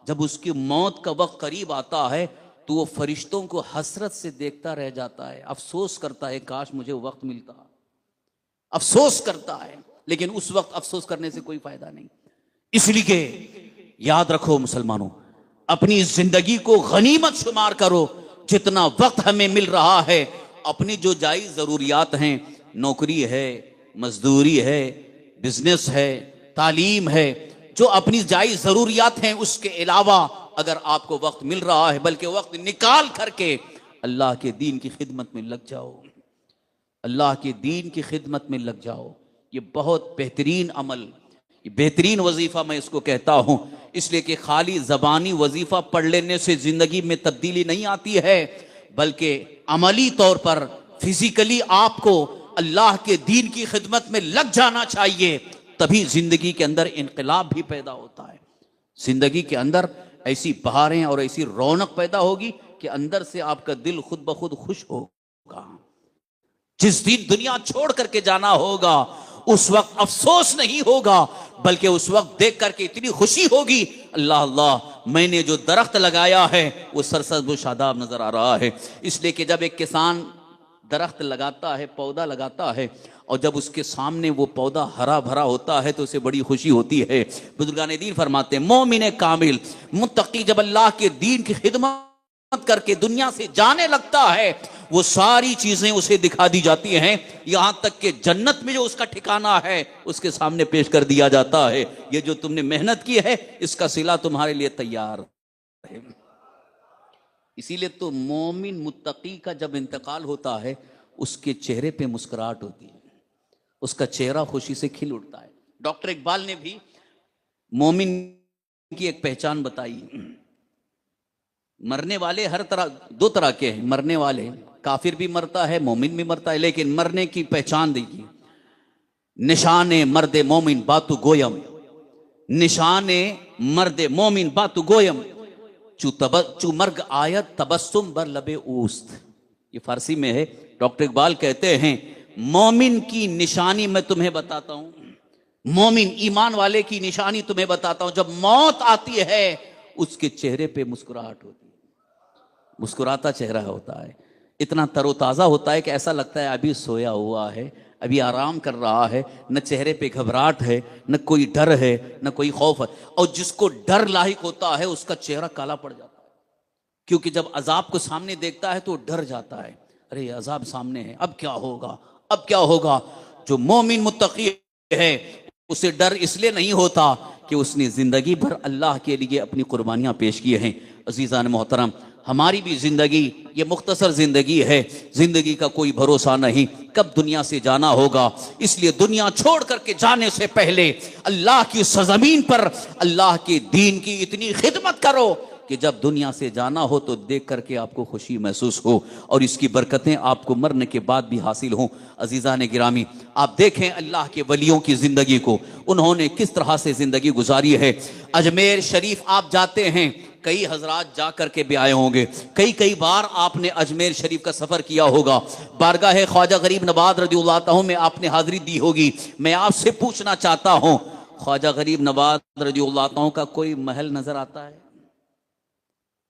जब उसकी मौत का वक्त करीब आता है तो वो फरिश्तों को हसरत से देखता रह जाता है, अफसोस करता है काश मुझे वक्त मिलता, अफसोस करता है। लेकिन उस वक्त अफसोस करने से कोई फायदा नहीं। इसलिए याद रखो मुसलमानों, अपनी जिंदगी को गनीमत शुमार करो। जितना वक्त हमें मिल रहा है, अपनी जो जायज़ ज़रूरियात हैं, नौकरी है, मजदूरी है, बिजनेस है, तालीम है, जो अपनी जायज़ ज़रूरियात हैं, उसके अलावा अगर आपको वक्त मिल रहा है, बल्कि वक्त निकाल करके अल्लाह के दीन की खिदमत में लग जाओ, अल्लाह के दीन की खिदमत में लग जाओ। ये बहुत बेहतरीन अमल, ये बेहतरीन वजीफ़ा मैं इसको कहता हूँ, इसलिए कि खाली ज़बानी वजीफ़ा पढ़ लेने से ज़िंदगी में तब्दीली नहीं आती है, बल्कि अमली तौर पर फिजिकली आपको अल्लाह के दीन की खिदमत में लग जाना चाहिए, तभी ज़िंदगी के अंदर इनकलाब भी पैदा होता है। ज़िंदगी के अंदर ऐसी बहारें और ऐसी रौनक पैदा होगी कि अंदर से आपका दिल खुद ब खुद खुश होगा। जिस दिन दुनिया छोड़ करके जाना होगा उस वक्त अफसोस नहीं होगा, बल्कि उस वक्त देख करके इतनी खुशी होगी, अल्लाह अल्लाह मैंने जो दरख्त लगाया है वो सरसब्ज़ व शादाब नजर आ रहा है। इसलिए कि जब एक किसान दरख्त लगाता है, पौधा लगाता है, और जब उसके सामने वो पौधा हरा भरा होता है तो उसे बड़ी खुशी होती है। बुजुर्गान दीन फरमाते हैं मोमिन कामिल मुत्तकी जब अल्लाह के दीन की खिदमत करके दुनिया से जाने लगता है, वो सारी चीजें उसे दिखा दी जाती हैं, यहां तक कि जन्नत में जो उसका ठिकाना है उसके सामने पेश कर दिया जाता है। ये जो तुमने मेहनत की है इसका सिला तुम्हारे लिए तैयार है। इसीलिए तो मोमिन मुत्तकी का जब इंतकाल होता है उसके चेहरे पे मुस्कुराहट होती है, उसका चेहरा खुशी से खिल उठता है। डॉक्टर इकबाल ने भी मोमिन की एक पहचान बताई। मरने वाले हर तरह, दो तरह के हैं मरने वाले, काफिर भी मरता है, मोमिन भी मरता है, लेकिन मरने की पहचान देखिए। निशाने मर्दे मोमिन बातु गोयम, निशाने मर्दे मोमिन बातु गोयम, चू मर्ग आयत तबस्सुम बर लबे ऊस्त। ये फारसी में है। डॉक्टर इकबाल कहते हैं मोमिन की निशानी मैं तुम्हें बताता हूं, मोमिन ईमान वाले की निशानी तुम्हें बताता हूं, जब मौत आती है उसके चेहरे पे मुस्कुराहट होती है, मुस्कुराता चेहरा होता है, इतना तरोताजा होता है कि ऐसा लगता है अभी सोया हुआ है, अभी आराम कर रहा है, न चेहरे पे घबराहट है, न कोई डर है, न कोई खौफ है। और जिसको डर लाहिक होता है उसका चेहरा काला पड़ जाता है, क्योंकि जब अजाब को सामने देखता है तो डर जाता है, अरे अजाब सामने है, अब क्या होगा, अब क्या होगा। जो मोमिन मुत्तकी है उसे डर इसलिए नहीं होता कि उसने जिंदगी भर अल्लाह के लिए अपनी कुर्बानियां पेश की हैं। अजीज़ान मोहतरम, हमारी भी जिंदगी ये मुख्तसर जिंदगी है, जिंदगी का कोई भरोसा नहीं कब दुनिया से जाना होगा। इसलिए दुनिया छोड़ करके जाने से पहले अल्लाह की सरजमीन पर अल्लाह के दीन की इतनी खिदमत करो कि जब दुनिया से जाना हो तो देख करके आपको खुशी महसूस हो और इसकी बरकतें आपको मरने के बाद भी हासिल हों। अजीज़ान गिरामी, आप देखें अल्लाह के वलियों की ज़िंदगी को, उन्होंने किस तरह से ज़िंदगी गुजारी है। अजमेर शरीफ आप जाते हैं, कई हजरात जा करके भी आए होंगे, कई कई बार आपने अजमेर शरीफ का सफ़र किया होगा, बारगाह ख्वाजा गरीब नवाज रज़ियल्लाहु अन्हु में आपने हाज़िरी दी होगी। मैं आपसे पूछना चाहता हूँ, ख्वाजा गरीब नवाज रज़ियल्लाहु अन्हु का कोई महल नज़र आता है?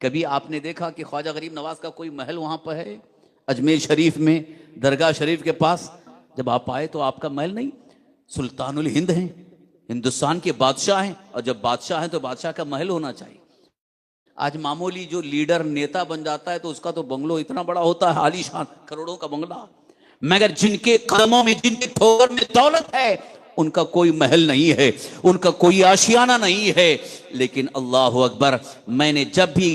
कभी आपने देखा कि ख्वाजा गरीब नवाज का कोई महल वहां पर है? अजमेर शरीफ में दरगाह शरीफ के पास जब आप आए तो आपका महल नहीं, सुल्तानुल हिंद हैं, हिंदुस्तान के बादशाह हैं, और जब बादशाह हैं तो बादशाह का महल होना चाहिए। आज मामूली जो लीडर नेता बन जाता है तो उसका तो बंगलो इतना बड़ा होता है, आलीशान करोड़ों का बंगला, मगर जिनके कदमों में, जिनके ठोकर में दौलत है उनका कोई महल नहीं है, उनका कोई आशियाना नहीं है। लेकिन अल्लाह अकबर, मैंने जब भी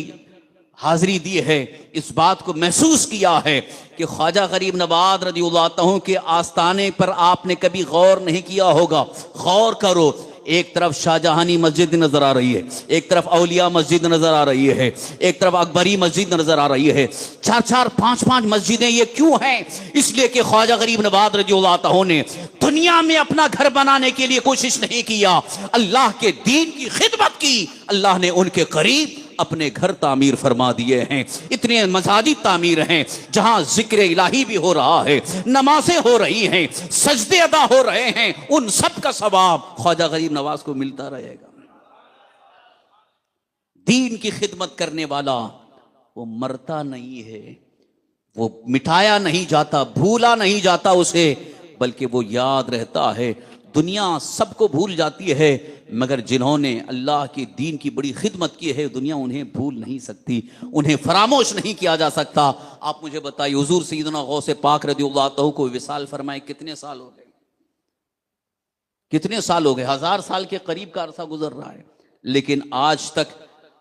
हाजिरी दी है इस बात को महसूस किया है कि ख्वाजा गरीब नवाज रज़ियल्लाहु अन्हु के आस्थाने पर आपने कभी गौर नहीं किया होगा। गौर करो, एक तरफ शाहजहानी मस्जिद नजर आ रही है, एक तरफ औलिया मस्जिद नजर आ रही है, एक तरफ अकबरी मस्जिद नजर आ रही है, चार चार पांच पांच मस्जिदें। ये क्यों हैं? इसलिए कि ख्वाजा गरीब नवाज रज़ियल्लाहु अन्हु ने दुनिया में अपना घर बनाने के लिए कोशिश नहीं किया, अल्लाह के दीन की खिदमत की। अल्लाह ने उनके करीब अपने घर तामीर फरमा दिए हैं। इतने मसाजिद तामीर हैं जहां जिक्र इलाही भी हो रहा है, नमाजें हो रही हैं, सजदे अदा हो रहे हैं, उन सब का सवाब ख्वाजा गरीब नवाज को मिलता रहेगा। दीन की खिदमत करने वाला वो मरता नहीं है, वो मिटाया नहीं जाता, भूला नहीं जाता उसे, बल्कि वो याद रहता है। दुनिया सबको भूल जाती है, मगर जिन्होंने अल्लाह के दीन की बड़ी खिदमत की है दुनिया उन्हें भूल नहीं सकती, उन्हें फरामोश नहीं किया जा सकता। आप मुझे बताइए, हुजूर सैयदना गौसे पाक रज़ियल्लाहु अन्हु को विसाल फरमाए कितने साल हो गए? कितने साल हो गए? 1000 साल के करीब का अरसा गुजर रहा है, लेकिन आज तक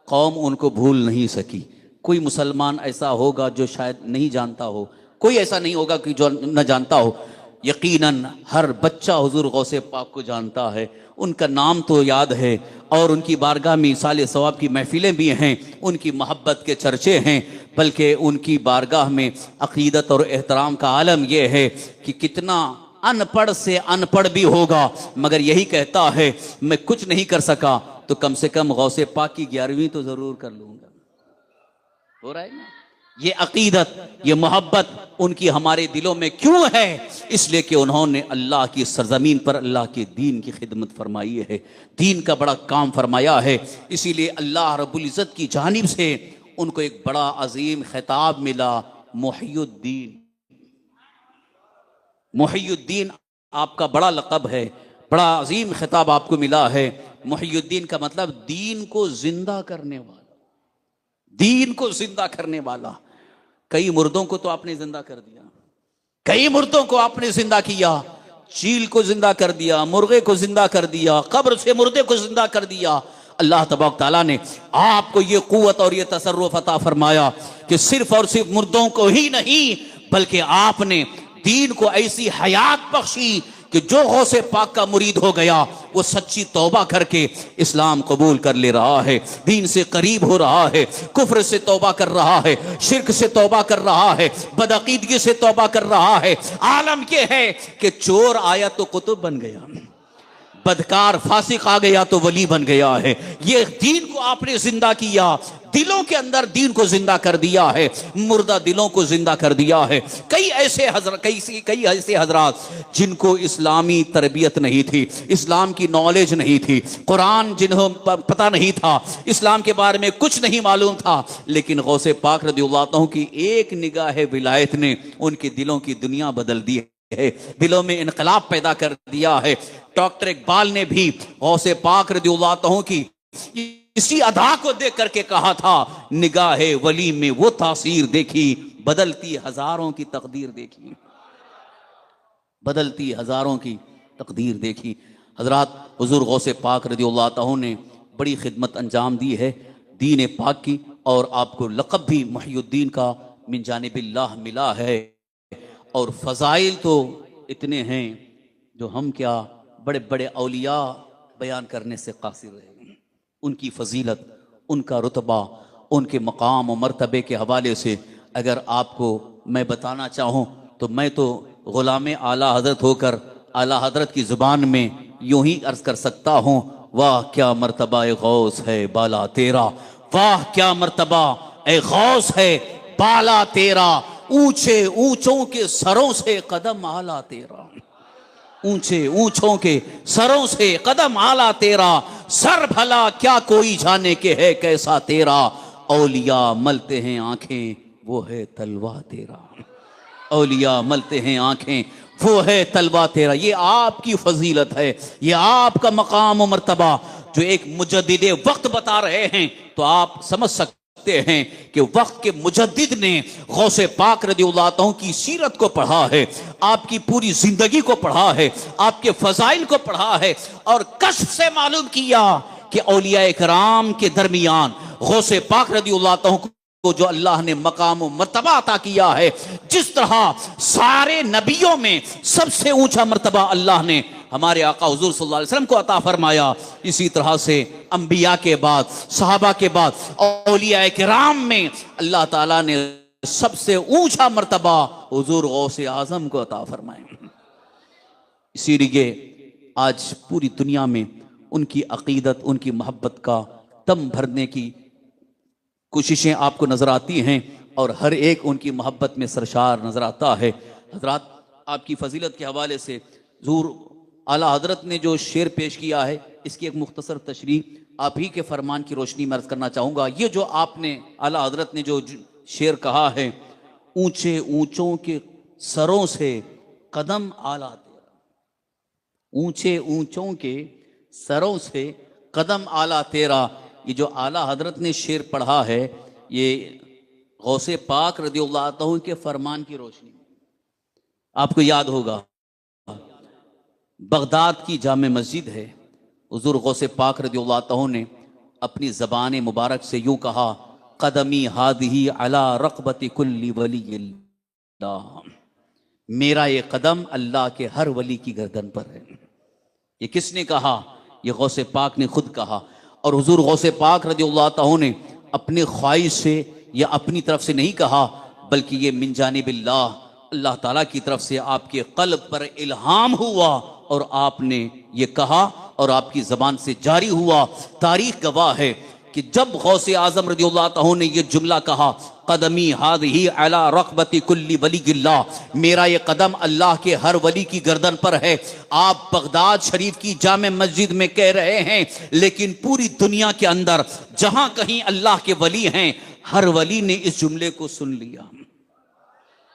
कौम उनको भूल नहीं सकी। कोई मुसलमान ऐसा होगा जो शायद नहीं जानता हो, कोई ऐसा नहीं होगा कि जो न जानता हो। यकीनन हर बच्चा हुजूर गौसे पाक को जानता है, उनका नाम तो याद है और उनकी बारगाह में साले सवाब की महफिलें भी हैं, उनकी मोहब्बत के चर्चे हैं, बल्कि उनकी बारगाह में अकीदत और एहतराम का आलम यह है कि कितना अनपढ़ से अनपढ़ भी होगा मगर यही कहता है मैं कुछ नहीं कर सका तो कम से कम गौसे पाक की 11वीं तो जरूर कर लूंगा। हो रहा है ना? ये अकीदत, ये मोहब्बत उनकी हमारे दिलों में क्यों है? इसलिए कि उन्होंने अल्लाह की सरजमीन पर अल्लाह के दीन की खिदमत फरमाई है, दीन का बड़ा काम फरमाया है। इसीलिए अल्लाह रब्बुल इज़्ज़त की जानिब से उनको एक बड़ा अजीम खिताब मिला, मुहियुद्दीन। मुहियुद्दीन आपका बड़ा लक़ब है, बड़ा अजीम खिताब आपको मिला है। मुहियुद्दीन का मतलब दीन को जिंदा करने वाला, दीन को जिंदा करने वाला। कई मुर्दों को तो आपने जिंदा कर दिया, कई मुर्दों को आपने जिंदा किया, चील को जिंदा कर दिया, मुर्गे को जिंदा कर दिया, कब्र से मुर्दे को जिंदा कर दिया। अल्लाह तबारक तआला ने आपको ये कुव्वत और ये तसर्रुफ अता फरमाया कि सिर्फ और सिर्फ मुर्दों को ही नहीं बल्कि आपने दीन को ऐसी हयात बख्शी कि जो गौसे पाक का मुरीद हो गया वो सच्ची तौबा करके इस्लाम कबूल कर ले रहा है, दीन से करीब हो रहा है, कुफ्र से तौबा कर रहा है, शिर्क से तौबा कर रहा है, बदअकीदगी से तौबा कर रहा है। आलम ये है कि चोर आया तो कुतुब बन गया, बदकार फासिक आ गया तो वली बन गया है। ये दीन को आपने जिंदा किया, दिलों के अंदर दीन को जिंदा कर दिया है, मुर्दा दिलों को जिंदा कर दिया है। कई ऐसे हजरात जिनको इस्लामी तरबियत नहीं थी, इस्लाम की नॉलेज नहीं थी, कुरान जिन्हों पता नहीं था, इस्लाम के बारे में कुछ नहीं मालूम था, लेकिन गौसे पाक रज़ियल्लाहु अन्हु की एक निगाह विलायत ने उनके दिलों की दुनिया बदल दी है, दिलों में इनकलाब पैदा कर दिया है। डॉक्टर इकबाल ने भी गौसे पाक रज़ियल्लाहु अन्हु की इसी अदा को देख करके कहा था, निगाहे वली में वो तासीर देखी, बदलती हजारों की तकदीर देखी, बदलती हजारों की तकदीर देखी। हजरात, हुजूर गौसे पाक रज़ियल्लाहु अन्हु ने बड़ी खिदमत अंजाम दी है दीन पाक की, और आपको लक़ब भी मुहियुद्दीन का मिन जानिबिल्लाह मिला है। और फ़ज़ाइल तो इतने हैं जो हम क्या बड़े बड़े औलिया बयान करने से कासिर रहे। उनकी फजीलत, उनका रुतबा, उनके मकाम और मर्तबे के हवाले से अगर आपको मैं बताना चाहूँ तो मैं तो ग़ुलाम आला हज़रत होकर आला हज़रत की ज़ुबान में यूं ही अर्ज़ कर सकता हूँ, वाह क्या मर्तबा ए गौस है बाला तेरा, वाह क्या मर्तबा ए गौस है बाला तेरा, ऊंचे ऊंचों के सरों से कदम आला तेरा, ऊंचे ऊंचों के सरों से कदम आला तेरा, सर भला क्या कोई जाने के है कैसा तेरा, औलिया मलते हैं आंखें वो है तलवा तेरा, औलिया मलते हैं आंखें वो है तलवा तेरा। ये आपकी फजीलत है, ये आपका मकाम और मर्तबा जो एक मुजद्दिद वक्त बता रहे हैं। तो आप समझ सकते हैं कि वक्त के मुजद्दिद ने गौसे पाक रज़ियल्लाहु अन्हु की सीरत को पढ़ा है, आपकी पूरी जिंदगी को पढ़ा है, आपके फजाइल को पढ़ा है, और कश्फ से मालूम किया कि औलिया इकराम के दरमियान गौसे पाक रज़ियल्लाहु अन्हु को जो अल्लाह ने मकाम और मर्तबा अता किया है, जिस तरह सारे नबियों में सबसे ऊंचा मर्तबा अल्लाह ने हमारे आका हुजूर सल्लल्लाहु अलैहि वसल्लम को अता फरमाया, इसी तरह से अंबिया के बाद, सहाबा के बाद, औलिया किराम में अल्लाह ताला ने सबसे ऊंचा मर्तबा हुजूर गौसे आजम को अता फरमाया। इसीलिए आज पूरी दुनिया में उनकी अकीदत, उनकी मोहब्बत का दम भरने की कोशिशें आपको नजर आती हैं, और हर एक उनकी मोहब्बत में सरशार नजर आता है। हजरात, आपकी फजीलत के हवाले से हुजूर आला हजरत ने जो शेर पेश किया है, इसकी एक मुख्तसर तशरीह आप ही के फरमान की रोशनी में अर्ज करना चाहूँगा। ये जो आपने आला हजरत ने जो शेर कहा है, ऊंचे ऊंचों के सरों से कदम आला तेरा, ऊंचे ऊंचों के सरों से कदम आला तेरा, ये जो आला हजरत ने शेर पढ़ा है, ये गौसे पाक रज़ियल्लाहु अन्हु के फरमान की रोशनी। आपको याद होगा बगदाद की जामे मस्जिद है, हुजूर गौसे पाक रज़ियल्लाहु अन्हु ने अपनी ज़बान मुबारक से यूँ कहा, कदमी हादिही अला रक़बति कुल्ली वलिय्यिल्लाह, मेरा ये कदम अल्लाह के हर वली की गर्दन पर है। ये किसने कहा? ये गौसे पाक ने खुद कहा। और हुजूर गौसे पाक रज़ियल्लाहु ताला ने अपने ख्वाहिश से या अपनी तरफ से नहीं कहा, बल्कि ये मिन जानिबिल्लाह, अल्लाह ताला की तरफ से आपके क़ल्ब पर इल्हाम हुआ और आपने ये कहा और आपकी ज़बान से जारी हुआ। तारीख गवाह है कि जब गौसे आज़म रज़ियल्लाहु ताला ने ये जुमला कहा, कदमी हादिही अला रक़बति कुल्ली वलिय्यिल्लाह, मेरा ये कदम अल्लाह के हर वली की गर्दन पर है, आप बगदाद शरीफ की जामे मस्जिद में कह रहे हैं, लेकिन पूरी दुनिया के अंदर जहां कहीं अल्लाह के वली हैं, हर वली ने इस जुमले को सुन लिया,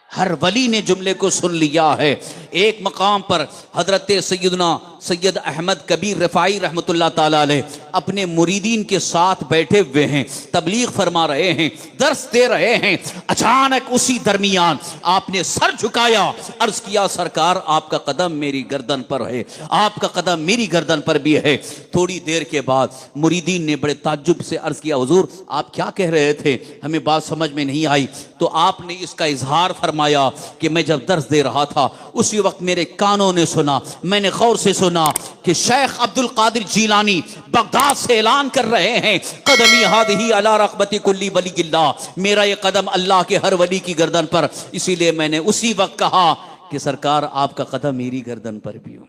हर वली ने जुमले को सुन लिया है। एक मकाम पर हजरत सैयदना सैयद अहमद कबीर रफ़ाई रहमतुल्लाह ताला अलैह अपने मुरीदीन के साथ बैठे हुए हैं, तबलीग फरमा रहे हैं, दर्स दे रहे हैं। अचानक उसी दरमियान आपने सर झुकाया, अर्ज किया, सरकार आपका कदम मेरी गर्दन पर है, आपका कदम मेरी गर्दन पर भी है। थोड़ी देर के बाद मुरीदीन ने बड़े ताज्जुब से अर्ज किया, हुजूर आप क्या कह रहे थे, हमें बात समझ में नहीं आई। तो आपने इसका इजहार फरमाया कि मैं जब दर्स दे रहा था उसी वक्त मेरे कानों ने सुना, मैंने गौर से सुना कि शेख अब्दुल कादिर जीलानी बगदाद से ऐलान कर रहे हैं, कदमी हादिही अला रक़बति कुल्ली वलिय्यिल्लाह, मेरा ये कदम अल्लाह के हर वली की गर्दन पर। इसीलिए मैंने उसी वक्त कहा कि सरकार आपका कदम मेरी गर्दन पर भी हो।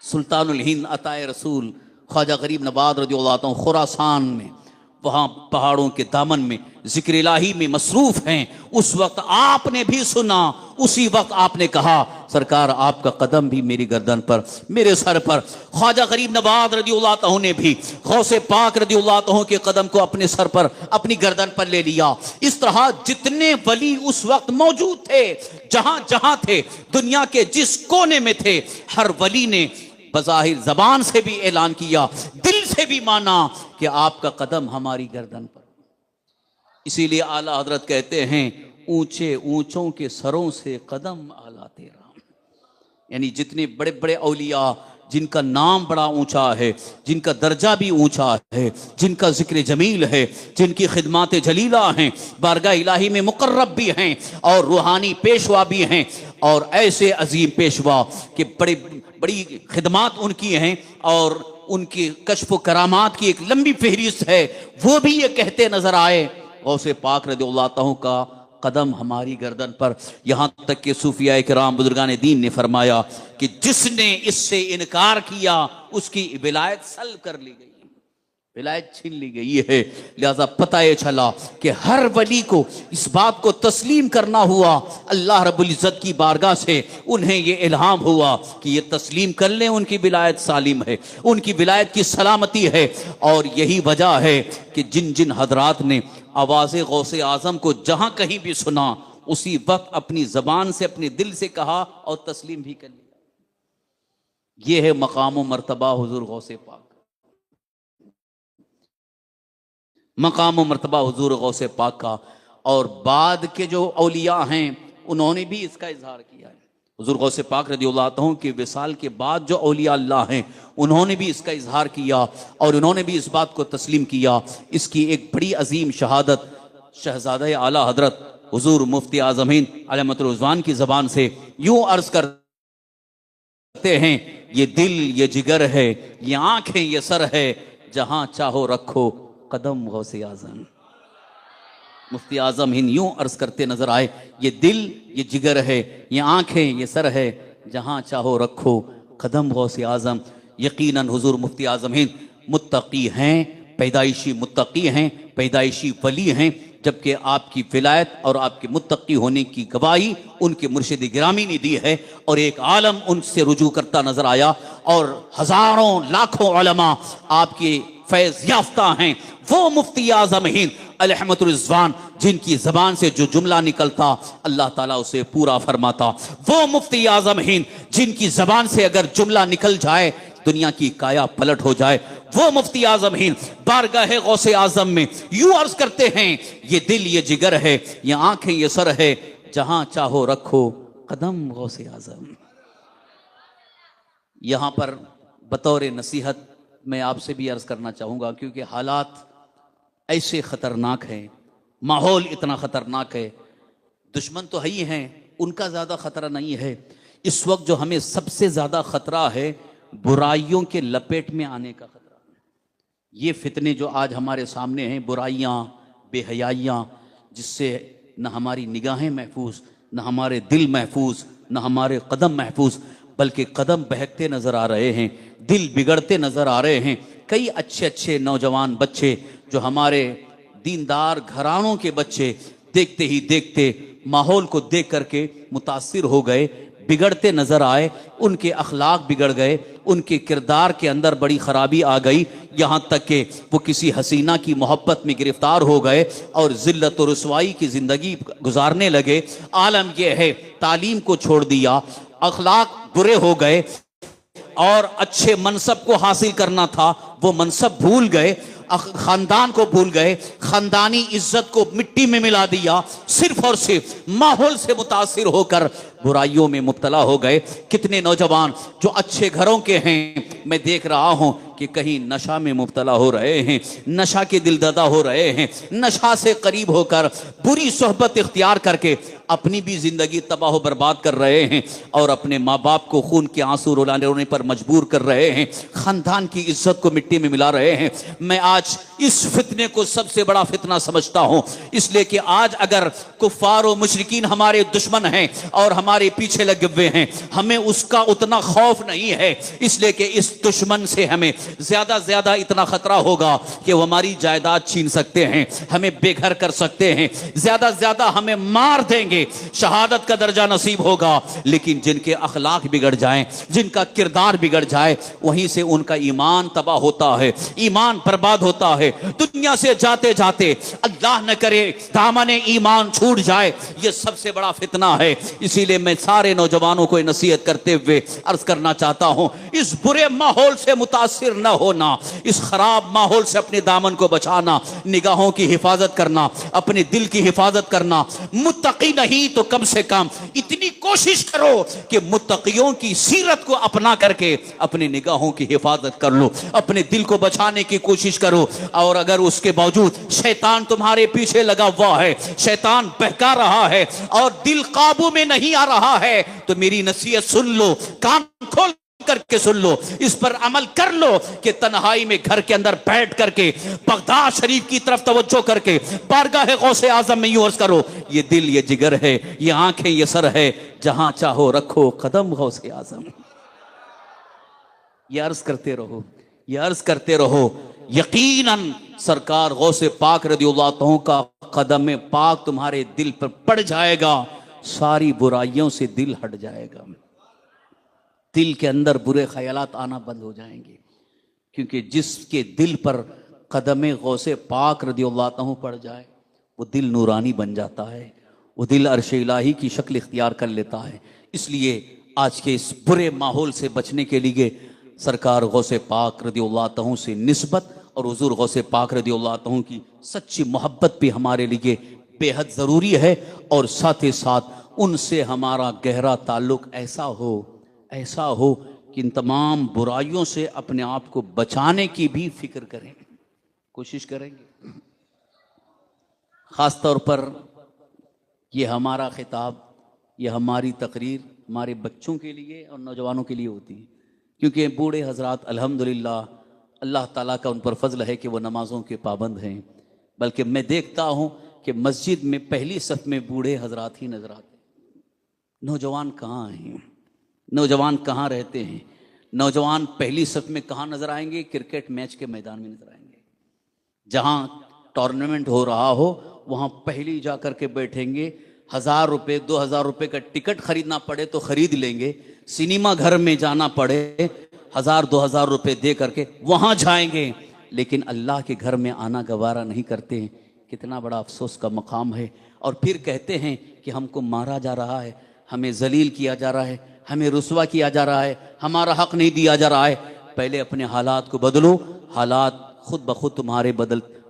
सुल्तानुल हिंद अताए रसूल ख्वाजा गरीब नवाज रज़ियल्लाहु अन्हु खुरासान में, वहाँ पहाड़ों के दामन में जिक्र इलाही में मसरूफ हैं, उस वक्त आपने भी सुना, उसी वक्त आपने कहा, सरकार आपका कदम भी मेरी गर्दन पर, मेरे सर पर। ख्वाजा गरीब नवाज रज़ियल्लाहु अन्हु ने भी गौसे पाक रज़ियल्लाहु अन्हु के कदम को अपने सर पर, अपनी गर्दन पर ले लिया। इस तरह जितने वली उस वक्त मौजूद थे, जहां जहां थे, दुनिया के जिस कोने में थे, हर वली ने बज़ाहिर जबान से भी ऐलान किया, दिल से भी माना कि आपका कदम हमारी गर्दन पर। इसीलिए आला हजरत कहते हैं, ऊंचे ऊंचों के सरों से कदम आला तेरा, यानी जितने बड़े बड़े औलिया जिनका नाम बड़ा ऊंचा है, जिनका दर्जा भी ऊंचा है, जिनका जिक्र जमील है, जिनकी खिदमात जलीला हैं, बारगाह इलाही में मुकर्रब भी हैं और रूहानी पेशवा भी हैं, और ऐसे अजीम पेशवा कि बड़ी खिदमात उनकी हैं और उनकी कश्फ करामात की एक लंबी फहरिस्त है, वो भी ये कहते नजर आए, गौसे पाक रज़ियल्लाहु अन्हु का कदम हमारी गर्दन पर। यहाँ तक कि सूफिया किराम बुजुर्गान दीन ने फरमाया कि जिसने इससे इनकार किया उसकी विलायत सल्ब कर ली गई, विलायत छीन ली गई है। लिहाजा पता ये चला कि हर वली को इस बात को तस्लीम करना हुआ, अल्लाह रब्बुल इज्जत की बारगाह से उन्हें ये इल्हाम हुआ कि ये तस्लीम कर लें, उनकी विलायत सालिम है, उनकी विलायत की सलामती है। और यही वजह है कि जिन जिन हजरात ने आवाज़े गौसे आज़म को जहां कहीं भी सुना, उसी वक्त अपनी जबान से, अपने दिल से कहा और तस्लीम भी कर लिया। यह है मकाम मर्तबा हुजूर गौसे पाक, मकाम मर्तबा हुजूर गौसे पाक का। और बाद के जो औलिया हैं उन्होंने भी इसका इजहार किया है। हुजूर गौसे पाक रज़ियल्लाहु अन्हु के विसाल के बाद जो औलिया अल्लाह हैं उन्होंने भी इसका इजहार किया और उन्होंने भी इस बात को तस्लीम किया। इसकी एक बड़ी अजीम शहादत शहजादा आला हजरत हुजूर मुफ्ती आज़म हिंद अलैहिस्सलाम रुज़वान की ज़बान से यूं अर्ज करते हैं, ये दिल ये जिगर है, ये आंखें ये सर है, जहां चाहो रखो कदम गौसे आज़म। मुफ्ती आज़म हिंद यूं अर्ज करते नजर आए, ये दिल ये जिगर है, ये आंखें ये सर है, जहां चाहो रखो कदम गौसे आज़म। यकीनन हुजूर मुफ्ती आज़म हिंद मुत्तकी हैं, पैदाइशी मुत्तकी हैं, पैदाइशी वली हैं, जबकि आपकी विलायत और आपके मुत्तकी होने की गवाही उनके मुर्शिद गिरामी ने दी है। और एक आलम उनसे रुजू करता नजर आया और हजारों लाखों उलमा आपके फैज याफ्ता हैं। वो मुफ्ती आज़म हिंद अलैहिस्सलाम रिज़वान जिनकी जबान से जो जुमला निकलता अल्लाह ताला उसे पूरा फरमाता। वो मुफ्ती आज़म हिंद जिनकी जबान से अगर जुमला निकल जाए दुनिया की काया पलट हो जाए। वो मुफ्ती आज़म हिंद बारगाह गौसे आज़म में यूं अर्ज करते हैं, ये दिल ये जिगर है, ये आंखें ये सर है, जहां चाहो रखो कदम गौसे आज़म। यहां पर बतौर नसीहत मैं आपसे भी अर्ज करना चाहूंगा, क्योंकि हालात ऐसे खतरनाक है, माहौल इतना खतरनाक है। दुश्मन तो है ही हैं, उनका ज्यादा खतरा नहीं है। इस वक्त जो हमें सबसे ज्यादा खतरा है, बुराइयों के लपेट में आने का खतरा। ये फितने जो आज हमारे सामने हैं, बुराइयां, बेहयाइयां, जिससे न हमारी निगाहें महफूज, न हमारे दिल महफूज, न हमारे कदम महफूज, बल्कि कदम बहकते नजर आ रहे हैं, दिल बिगड़ते नजर आ रहे हैं। कई अच्छे अच्छे नौजवान बच्चे जो हमारे दीनदार घरानों के बच्चे देखते ही देखते माहौल को देख करके मुतासिर हो गए, बिगड़ते नजर आए, उनके अखलाक बिगड़ गए, उनके किरदार के अंदर बड़ी खराबी आ गई, यहाँ तक कि वो किसी हसीना की मोहब्बत में गिरफ्तार हो गए और जिल्लत और रुसवाई की जिंदगी गुजारने लगे। आलम यह है, तालीम को छोड़ दिया, अखलाक बुरे हो गए और अच्छे मनसब को हासिल करना था वो मनसब भूल गए, खानदान को भूल गए, खानदानी इज्जत को मिट्टी में मिला दिया, सिर्फ और सिर्फ माहौल से मुतासिर होकर बुराइयों में मुब्तला हो गए। कितने नौजवान जो अच्छे घरों के हैं, मैं देख रहा हूं कि कहीं नशा में मुब्तला हो रहे हैं, नशा के दिलददा हो रहे हैं, नशा से करीब होकर बुरी सोहबत इख्तियार करके अपनी भी जिंदगी तबाह बर्बाद कर रहे हैं और अपने माँ बाप को खून के आंसू रोने पर मजबूर कर रहे हैं, खानदान की इज्जत को मिट्टी में मिला रहे हैं। मैं आज इस फितने को सबसे बड़ा फितना समझता हूं, इसलिए कि आज अगर कुफ्फार और मुशरिकीन हमारे दुश्मन हैं और हमारे पीछे लगे हुए हैं, हमें उसका उतना खौफ नहीं है, इसलिए कि इस दुश्मन से हमें ज्यादा इतना खतरा होगा कि वो हमारी जायदाद छीन सकते हैं, हमें बेघर कर सकते हैं, ज्यादा हमें मार देंगे, शहादत का दर्जा नसीब होगा। लेकिन जिनके अखलाक बिगड़ जाएं, जिनका किरदार बिगड़ जाए, वहीं से उनका ईमान तबाह होता है, ईमान बर्बाद होता है। दुनिया से जाते जाते अल्लाह न करे दामन ईमान छूट जाए, यह सबसे बड़ा फितना है। इसीलिए मैं सारे नौजवानों को नसीहत करते हुए अर्ज करना चाहता हूं, इस बुरे माहौल से मुतासिर न होना, इस खराब माहौल से अपने दामन को बचाना, निगाहों की हिफाजत करना, अपने दिल की हिफाजत करना। मुत्तकी नहीं तो कम से कम इतनी कोशिश करो कि मुत्तकियों की सीरत को अपना करके अपनी निगाहों की हिफाजत कर लो, अपने दिल को बचाने की कोशिश करो। और अगर उसके बावजूद शैतान तुम्हारे पीछे लगा हुआ है, शैतान बहका रहा है और दिल काबू में नहीं आ रहा है, तो मेरी नसीहत सुन लो, कान खोल करके सुन लो, इस पर अमल कर लो कि तन्हाई में घर के अंदर बैठ करके बगदाद शरीफ की तरफ तवज्जो करके बारगाह गौसे आजम में यूं अर्ज करो, ये दिल ये जिगर है, ये आंखें ये सर है, जहां चाहो रखो कदम गौसे आजम। ये अर्ज करते रहो, ये अर्ज करते रहो, यकीनन सरकार गौसे पाक रदियल्लाहु अन्हु का कदम पाक तुम्हारे दिल पर पड़ जाएगा, सारी बुराइयों से दिल हट जाएगा, दिल के अंदर बुरे ख्यालात आना बंद हो जाएंगे। क्योंकि जिसके दिल पर कदम गौसे पाक रदियल्लाहु अन्हु पड़ जाए, वो दिल नूरानी बन जाता है, वो दिल अर्श इलाही की शक्ल इख्तियार कर लेता है। इसलिए आज के इस बुरे माहौल से बचने के लिए सरकार गौसे पाक रदियल्लाहु अन्हु से निस्बत और हुजूर गौसे पाक रदियल्लाहु अन्हु की सच्ची मोहब्बत भी हमारे लिए बेहद ज़रूरी है। और साथ ही साथ उनसे हमारा गहरा ताल्लुक ऐसा हो कि इन तमाम बुराइयों से अपने आप को बचाने की भी फिक्र करें, कोशिश करेंगे। ख़ास तौर पर यह हमारा खिताब, यह हमारी तकरीर हमारे बच्चों के लिए और नौजवानों के लिए होती है, क्योंकि बूढ़े हजरात अल्हम्दुलिल्लाह अल्लाह ताला का उन पर फजल है कि वो नमाज़ों के पाबंद हैं। बल्कि मैं देखता हूँ कि मस्जिद में पहली सफ में बूढ़े हजरात ही नजर आते, नौजवान कहाँ हैं, नौजवान कहाँ रहते हैं। नौजवान पहली सफ में कहाँ नजर आएंगे? क्रिकेट मैच के मैदान में नजर आएंगे, जहाँ टूर्नामेंट हो रहा हो वहाँ पहली जा कर के बैठेंगे। 1000 रुपये 2000 रुपये का टिकट खरीदना पड़े तो खरीद लेंगे, सिनेमा घर में जाना पड़े 1000-2000 रुपये दे करके वहाँ जाएंगे, लेकिन अल्लाह के घर में आना गवारा नहीं करते हैं। कितना बड़ा अफसोस का मकाम है। और फिर कहते हैं कि हमको मारा जा रहा है, हमें जलील किया जा रहा है, हमें रुसवा किया जा रहा है, हमारा हक नहीं दिया जा रहा है। पहले अपने हालात को बदलो, हालात खुद ब खुद तुम्हारे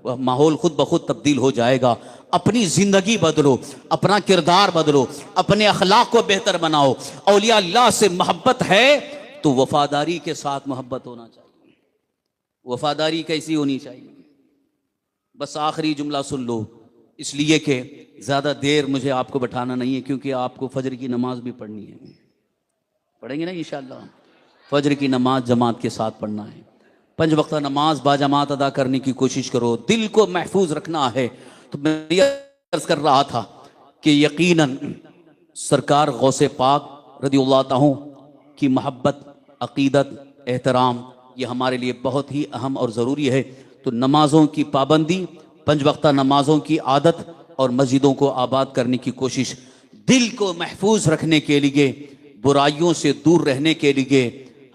माहौल खुद ब खुद तब्दील हो जाएगा। अपनी जिंदगी बदलो, अपना किरदार बदलो, अपने अखलाक को बेहतर बनाओ। औलिया अल्लाह से मोहब्बत है तो वफादारी के साथ मोहब्बत होना चाहिए। वफादारी कैसी होनी चाहिए? बस आखिरी जुमला सुन लो, इसलिए कि ज़्यादा देर मुझे आपको बैठाना नहीं है, क्योंकि आपको फजर की नमाज भी पढ़नी है। पढ़ेंगे ना इंशाअल्लाह। फजर की नमाज जमात के साथ पढ़ना है। 5 वक्त नमाज बाजमात अदा करने की कोशिश करो। दिल को महफूज रखना है। तो मैं ये अर्ज कर रहा था कि यकीनन सरकार गौसे पाक रदियल्लाहु ताला की मोहब्बत, अकीदत, एहतराम ये हमारे लिए बहुत ही अहम और ज़रूरी है। तो नमाज़ों की पाबंदी, 5 वक्त नमाज़ों की आदत और मस्जिदों को आबाद करने की कोशिश, दिल को महफूज रखने के लिए, बुराइयों से दूर रहने के लिए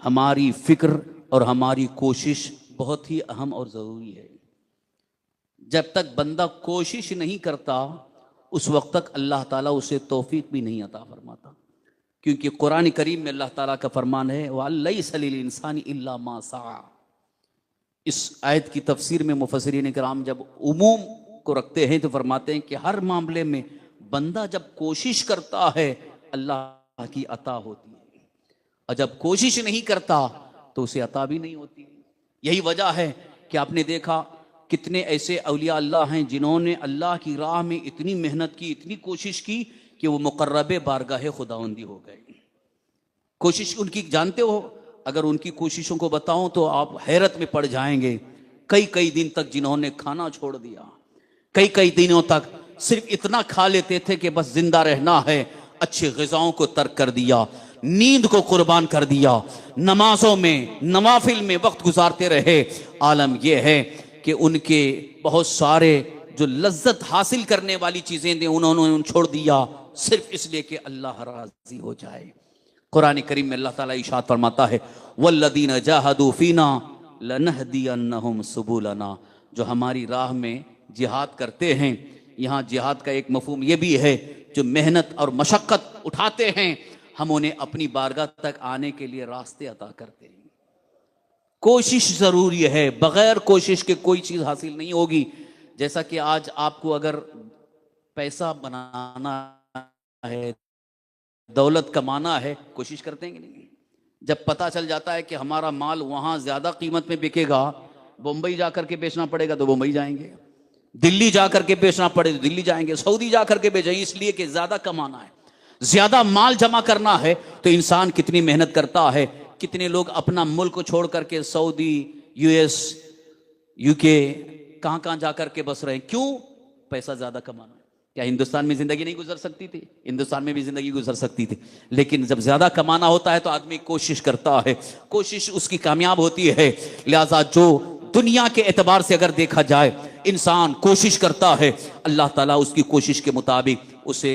हमारी फिक्र और हमारी कोशिश बहुत ही अहम और ज़रूरी है। जब तक बंदा कोशिश नहीं करता उस वक्त तक अल्लाह ताला उसे तौफीक भी नहीं अता फरमाता, क्योंकि कुरान करीम में अल्लाह ताला का फरमान है वलैसा लिल इंसानी इल्ला मा सआ। इस आयत की तफसीर में मुफस्सिरीन किराम जब उमूम को रखते हैं तो फरमाते हैं कि हर मामले में बंदा जब कोशिश करता है अल्लाह की अता होती है, और जब कोशिश नहीं करता तो उसे अता भी नहीं होती। यही वजह है कि आपने देखा कितने ऐसे औलिया अल्लाह हैं जिन्होंने अल्लाह की राह में इतनी मेहनत की, इतनी कोशिश की कि वो मुकर्रबे बारगाह खुदावंदी हो गए। कोशिश उनकी जानते हो, अगर उनकी कोशिशों को बताऊं तो आप हैरत में पड़ जाएंगे। कई कई दिन तक जिन्होंने खाना छोड़ दिया, कई कई दिनों तक सिर्फ इतना खा लेते थे कि बस जिंदा रहना है, अच्छी ग़िज़ाओं को तर्क कर दिया, नींद को कुर्बान कर दिया, नमाजों में नवाफिल में वक्त गुजारते रहे। आलम यह है कि उनके बहुत सारे जो लज्जत हासिल करने वाली चीज़ें थी उन्होंने छोड़ दिया, सिर्फ इसलिए कि अल्लाह राज़ी हो जाए। कुरान करीम में अल्लाह ताला इरशाद फरमाता है वल्लदीना जाहदू फीना लनहदियन्नहुम सुबुलना, जो हमारी राह में जिहाद करते हैं। यहाँ जिहाद का एक मफहूम ये भी है, जो मेहनत और मशक्क़त उठाते हैं हम उन्हें अपनी बारगाह तक आने के लिए रास्ते अता करते हैं। कोशिश ज़रूरी है, बग़ैर कोशिश के कोई चीज़ हासिल नहीं होगी। जैसा कि आज आपको अगर पैसा बनाना है, दौलत कमाना है, कोशिश करते हैं कि नहीं? जब पता चल जाता है कि हमारा माल वहाँ ज़्यादा कीमत में बिकेगा, बम्बई जा कर के बेचना पड़ेगा तो बम्बई जाएंगे, दिल्ली जा कर के बेचना पड़े तो दिल्ली जाएंगे, सऊदी जा कर के बेचेंगे, इसलिए कि ज़्यादा कमाना है, ज़्यादा माल जमा करना है। तो इंसान कितनी मेहनत करता है। कितने लोग अपना मुल्क छोड़ करके सऊदी, यूएस, यूके, कहाँ कहाँ जा कर के बस रहे हैं। क्यों? पैसा ज़्यादा कमाना है। क्या हिंदुस्तान में ज़िंदगी नहीं गुजर सकती थी? हिंदुस्तान में भी ज़िंदगी गुजर सकती थी, लेकिन जब ज़्यादा कमाना होता है तो आदमी कोशिश करता है, कोशिश उसकी कामयाब होती है। लिहाजा जो दुनिया के एतबार से अगर देखा जाए इंसान कोशिश करता है, अल्लाह ताला उसकी कोशिश के मुताबिक उसे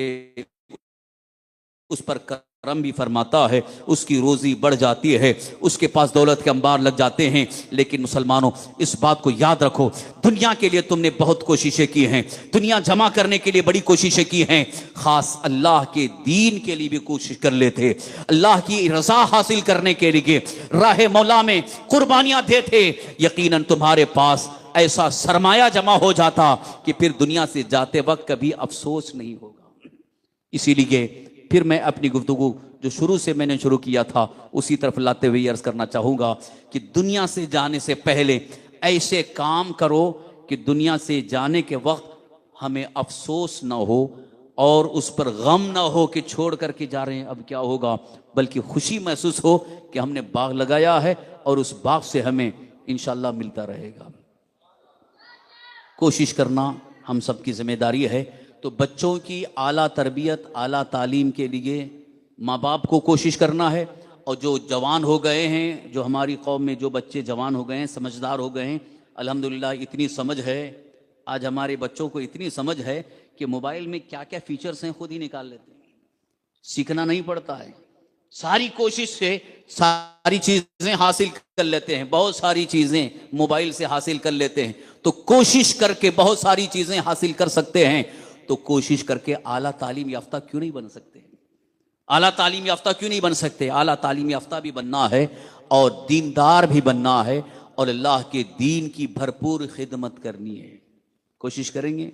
उस पर करम भी फरमाता है, उसकी रोजी बढ़ जाती है, उसके पास दौलत के अंबार लग जाते हैं। लेकिन मुसलमानों, इस बात को याद रखो, दुनिया के लिए तुमने बहुत कोशिशें की हैं, दुनिया जमा करने के लिए बड़ी कोशिशें की हैं, खास अल्लाह के दीन के लिए भी कोशिश कर लेते, अल्लाह की रजा हासिल करने के लिए राह मौला में कुर्बानियां देते, यकीनन तुम्हारे पास ऐसा सरमाया जमा हो जाता कि फिर दुनिया से जाते वक्त कभी अफसोस नहीं होगा। इसीलिए फिर मैं अपनी गुफ्तगू जो शुरू से मैंने शुरू किया था उसी तरफ लाते हुए अर्ज करना चाहूँगा कि दुनिया से जाने से पहले ऐसे काम करो कि दुनिया से जाने के वक्त हमें अफसोस ना हो और उस पर गम ना हो कि छोड़ करके जा रहे हैं अब क्या होगा, बल्कि खुशी महसूस हो कि हमने बाग लगाया है और उस बाग से हमें इंशाअल्लाह मिलता रहेगा। कोशिश करना हम सबकी जिम्मेदारी है। तो बच्चों की आला तरबियत, आला तालीम के लिए माँ बाप को कोशिश करना है। और जो जवान हो गए हैं, जो हमारी कौम में जो बच्चे जवान हो गए हैं, समझदार हो गए हैं, अल्हम्दुलिल्लाह इतनी समझ है, आज हमारे बच्चों को इतनी समझ है कि मोबाइल में क्या क्या फीचर्स हैं खुद ही निकाल लेते हैं, सीखना नहीं पड़ता है। सारी कोशिश से सारी चीज़ें हासिल कर लेते हैं, बहुत सारी चीज़ें मोबाइल से हासिल कर लेते हैं। तो कोशिश करके बहुत सारी चीज़ें हासिल कर सकते हैं। तो कोशिश करके आला तालीम याफ्ता क्यों नहीं बन सकते? आला तालीम याफ्ता क्यों नहीं बन सकते? आला तालीम याफ्ता भी बनना है और दीनदार भी बनना है और अल्लाह के दीन की भरपूर खिदमत करनी है। कोशिश करेंगे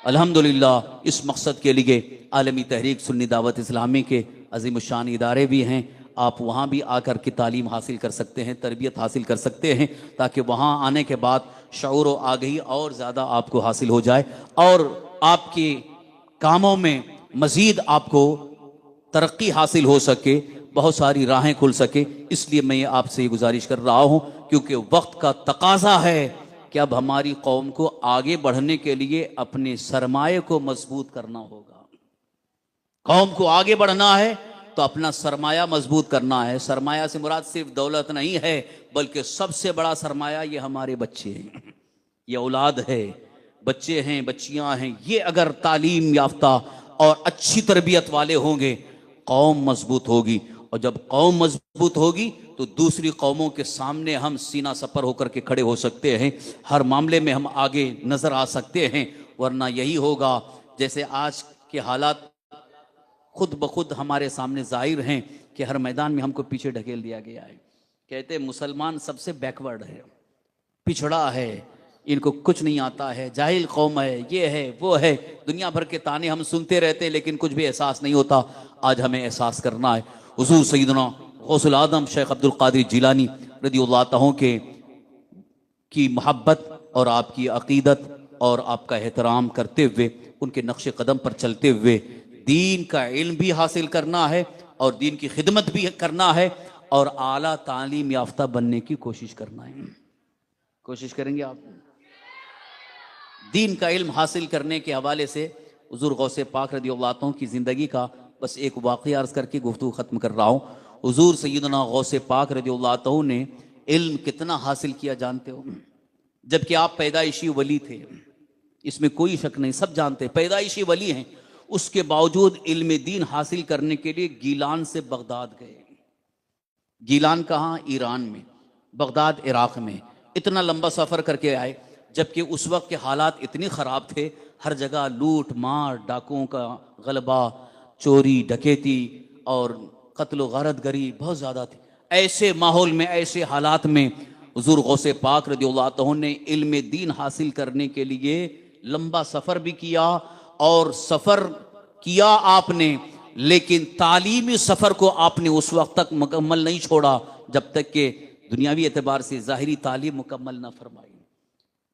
अल्हम्दुलिल्लाह। इस मकसद के लिए आलमी तहरीक सुन्नी दावत इस्लामी के अज़ीम शान इदारे भी हैं, आप वहाँ भी आकर के तालीम हासिल कर सकते हैं, तरबियत हासिल कर सकते हैं, ताकि वहाँ आने के बाद शऊर व आगही और ज़्यादा आपको हासिल हो जाए और आपके कामों में मज़ीद आपको तरक्की हासिल हो सके, बहुत सारी राहें खुल सके। इसलिए मैं ये आपसे ये गुजारिश कर रहा हूँ, क्योंकि वक्त का तकाजा है कि अब हमारी कौम को आगे बढ़ने के लिए अपने सरमाए को मजबूत करना होगा। कौम को आगे बढ़ना है तो अपना सरमाया मजबूत करना है। सरमाया से मुराद सिर्फ दौलत नहीं है, बल्कि सबसे बड़ा सरमाया ये हमारे बच्चे हैं, ये औलाद है, बच्चे हैं, बच्चियां हैं। ये अगर तालीम याफ्ता और अच्छी तरबियत वाले होंगे, कौम मजबूत होगी, और जब कौम मजबूत होगी तो दूसरी कौमों के सामने हम सीना सपर होकर के खड़े हो सकते हैं, हर मामले में हम आगे नजर आ सकते हैं। वरना यही होगा जैसे आज के हालात खुद ब खुद हमारे सामने जाहिर हैं कि हर मैदान में हमको पीछे ढकेल दिया गया है। कहते हैं मुसलमान सबसे बैकवर्ड है, पिछड़ा है, इनको कुछ नहीं आता है, जाहिल कौम है, ये है वो है। दुनिया भर के ताने हम सुनते रहते हैं, लेकिन कुछ भी एहसास नहीं होता। आज हमें एहसास करना है। हुजूर सैयदना गौसुल आदम शेख अब्दुल कादिर जिलानी रदियल्लाहु तआला के की मोहब्बत और आपकी अकीदत और आपका एहतराम करते हुए, उनके नक्शे कदम पर चलते हुए दीन का इल्म भी हासिल करना है और दीन की खिदमत भी करना है और आला तालीम याफ्ता बनने की कोशिश करना है। कोशिश करेंगे आप? दीन का इल्म हासिल करने के हवाले से हुजूर गौसे पाक रदियल्लाहु अन्हु की ज़िंदगी का बस एक वाक़या अर्ज़ करके गुफ्तगू ख़त्म कर रहा हूँ। हुजूर सैयदना गौसे पाक रदियल्लाहु अन्हु ने इल्म कितना हासिल किया जानते हो? जबकि आप पैदाइशी वली थे, इसमें कोई शक नहीं, सब जानते पैदाइशी वली हैं। उसके बावजूद इल्म दीन हासिल करने के लिए गीलान से बगदाद गए। गीलान कहाँ? ईरान में, बगदाद इराक़ में। इतना लंबा सफ़र करके आए, जबकि उस वक्त के हालात इतने ख़राब थे, हर जगह लूट मार, डाकुओं का गलबा, चोरी डकैती और कत्ल गारत गरी बहुत ज़्यादा थी। ऐसे माहौल में, ऐसे हालात में हुजूर गौसे पाक रदियल्लाहु अन्हु ने इल्म दीन हासिल करने के लिए लंबा सफ़र भी किया। और सफ़र किया आपने, लेकिन तालीमी सफ़र को आपने उस वक्त तक मुकम्मल नहीं छोड़ा जब तक कि दुनियावी एतबार से ज़ाहिरी तालीम मुकम्मल ना फरमाई।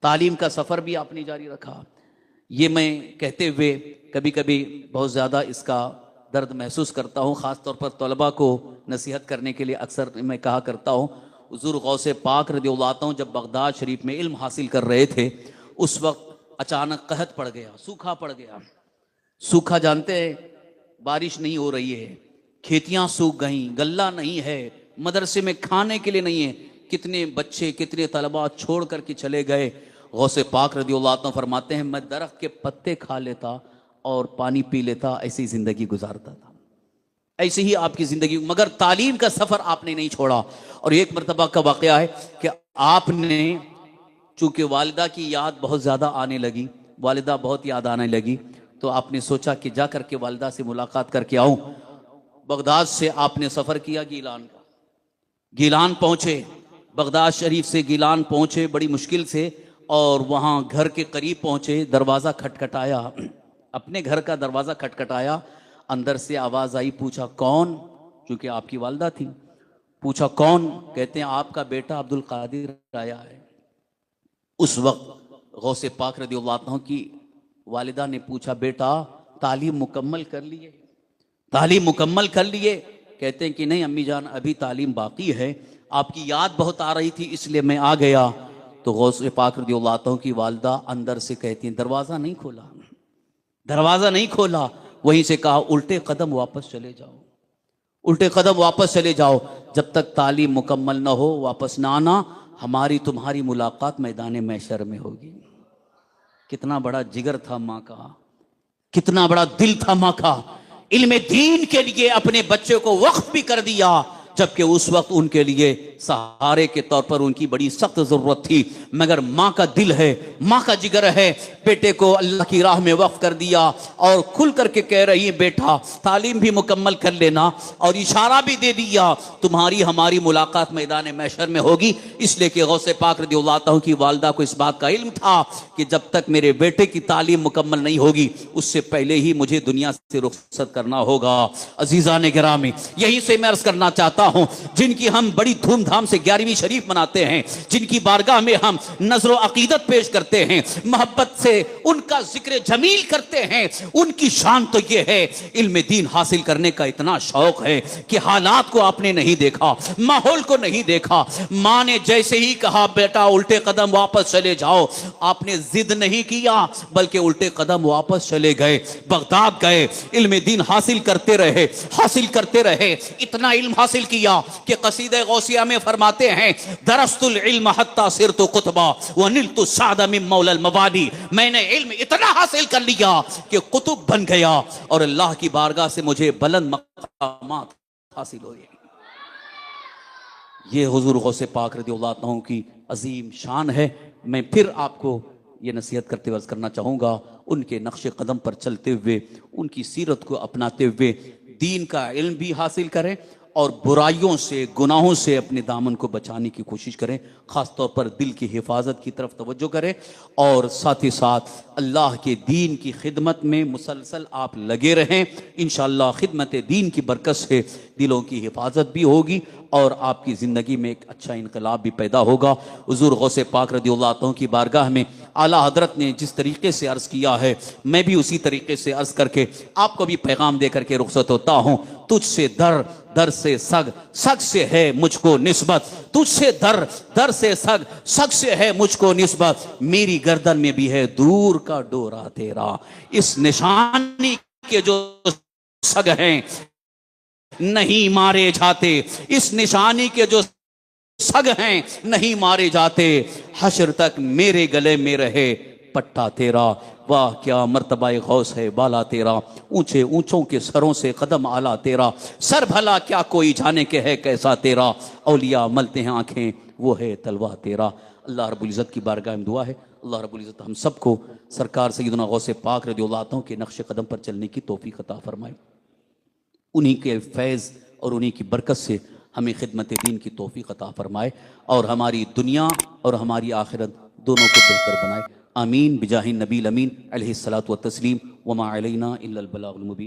तालीम का सफ़र भी आपने जारी रखा। ये मैं कहते हुए कभी कभी बहुत ज़्यादा इसका दर्द महसूस करता हूँ, ख़ास तौर पर तलबा को नसीहत करने के लिए अक्सर मैं कहा करता हूँ। हुजूर गौसे पाक रदियल्लाहु अन्हु जब बगदाद शरीफ में इल्म हासिल कर रहे थे, उस वक्त अचानक कहत पड़ गया, सूखा पड़ गया। सूखा जानते हैं, बारिश नहीं हो रही है, खेतियां सूख गईं, गल्ला नहीं है, मदरसे में खाने के लिए नहीं है। कितने बच्चे, कितने तलबा छोड़ करके चले गए। गौसे पाक रदियल्लाहु अन्हु फरमाते हैं, मैं दरख्त के पत्ते खा लेता और पानी पी लेता, ऐसी जिंदगी गुजारता था। ऐसे ही आपकी जिंदगी, मगर तालीम का सफर आपने नहीं छोड़ा। और एक मरतबा का वाकया है कि आपने, चूंकि वालिदा की याद बहुत ज़्यादा आने लगी, वालिदा बहुत याद आने लगी, तो आपने सोचा कि जा करके वालिदा से मुलाकात करके आऊं। बगदाद से आपने सफ़र किया गीलान का। गीलान पहुँचे, बगदाद शरीफ से गीलान पहुँचे बड़ी मुश्किल से, और वहाँ घर के करीब पहुँचे। दरवाज़ा खटखटाया, अपने घर का दरवाज़ा खटखटाया। अंदर से आवाज़ आई, पूछा कौन? चूँकि आपकी वालिदा थी। पूछा कौन? कहते हैं आपका बेटा अब्दुल कादिर आया है। उस वक्त गौसे पाक रदियल्लाहु अन्हु की वालिदा ने पूछा, बेटा तालीम मुकम्मल कर लिए? तालीम मुकम्मल कर लिए? कहते हैं कि नहीं अम्मी जान, अभी तालीम बाकी है, आपकी याद बहुत आ रही थी इसलिए मैं आ गया। तो गौसे पाक रदियल्लाहु अन्हु की वालिदा अंदर से कहती हैं, दरवाज़ा नहीं खोला, दरवाज़ा नहीं खोला। वहीं से कहा, उल्टे कदम वापस चले जाओ, उल्टे कदम वापस चले जाओ, जब तक तालीम मुकम्मल ना हो वापस ना आना, हमारी तुम्हारी मुलाकात मैदान महशर में होगी। कितना बड़ा जिगर था माँ का, कितना बड़ा दिल था माँ का। इल्म दीन के लिए अपने बच्चे को वक्फ भी कर दिया, जबकि उस वक्त उनके लिए सहारे के तौर पर उनकी बड़ी सख्त जरूरत थी, मगर माँ का दिल है, माँ का जिगर है, बेटे को अल्लाह की राह में वक्फ कर दिया और खुल करके कह रही है बेटा तालीम भी मुकम्मल कर लेना, और इशारा भी दे दिया तुम्हारी हमारी मुलाकात मैदान महशर में होगी। इसलिए कि गौसे पाक रज़ियल्लाहु अन्हु की वालिदा को इस बात का इल्म था कि जब तक मेरे बेटे की तालीम मुकम्मल नहीं होगी उससे पहले ही मुझे दुनिया से रुखसत करना होगा। अजीज़ान गिरामी, यहीं से मैं अर्ज करना चाहता हूं, जिनकी हम बड़ी धूमधाम से 11वीं शरीफ मनाते हैं, जिनकी बारगाह में हम नजर अकीदत पेश करते हैं, मोहब्बत से उनका जिक्र जमील करते हैं, उनकी शान तो यह है इल्म दीन हासिल करने का इतना शौक है कि हालात को आपने नहीं देखा, माहौल को नहीं देखा। माँ ने जैसे ही कहा बेटा उल्टे कदम वापस चले जाओ, आपने जिद नहीं किया बल्कि उल्टे कदम वापस चले गए, बगदाद गए, इल्म दीन हासिल करते रहे, हासिल करते रहे, इतना इल्म हासिल किया कि कसीदे गौसिया में फरमाते हैं दरस्तुल इल्म हत्ता सिरतु कुतबा व निलतु सादा मिन मौलल मवादी, मैंने इल्म इतना हासिल कर लिया कि कुतुब बन गया और अल्लाह की बारगाह से मुझे बुलंद मकामात हासिल हुए। ये हुजूर गौसे पाक रज़ियल्लाहु अन्हु की अजीम शान है। मैं फिर आपको ये नसीहत करते हुए करना चाहूँगा, उनके नक्शे कदम पर चलते हुए, उनकी सीरत को अपनाते हुए दीन का इल्म भी हासिल करें और बुराइयों से, गुनाहों से अपने दामन को बचाने की कोशिश करें, ख़ास तौर पर दिल की हिफाजत की तरफ तवज्जो करें और साथ ही साथ अल्लाह के दीन की खिदमत में मुसलसल आप लगे रहें। इंशाअल्लाह खिदमत दीन की बरकत से दिलों की हिफाजत भी होगी और आपकी ज़िंदगी में एक अच्छा इनकलाब भी पैदा होगा। हुज़ूर गौसे पाक रज़ियल्लाहु अन्हु की बारगाह में आला हज़रत ने जिस तरीके से अर्ज़ किया है, मैं भी उसी तरीके से अर्ज़ करके आपको भी पैगाम दे करके रुखसत होता हूँ। तुझसे दर, दर से सग, सग से है मुझको निस्बत, तुझसे दर, दर से सग, सग से है मुझको निस्बत, मेरी गर्दन में भी है दूर का डोरा तेरा। इस निशानी के जो सग हैं नहीं मारे जाते, इस निशानी के जो सग हैं नहीं मारे जाते, हश्र तक मेरे गले में रहे पट्टा तेरा। वाह क्या मर्तबाए गौस है बाला तेरा, ऊंचे ऊंचों के सरों से कदम आला तेरा, सर भला क्या कोई जाने के है कैसा तेरा, औलिया मलते हैं आंखें वो है तलवा तेरा। अल्लाह रब्बुल इज़्ज़त की बारगाह में दुआ है, अल्लाह रब्बुल इज़्ज़त हम सबको सरकार सैयदना गौसे पाक रज़ियल्लाहु अन्हु के नक्श कदम पर चलने की तौफीक अता फरमाए। उन्हीं के फैज़ और उन्हीं की बरकत से हमें खिदमत दीन की तौफीक अता फरमाए और हमारी दुनिया और हमारी आखिरत दोनों को बेहतर बनाए। आमीन बिजाहिन नबील अमीन अलैहिस्सलातु व तस्लीम वमा अलैना इल्लल बलागुल मुबीन।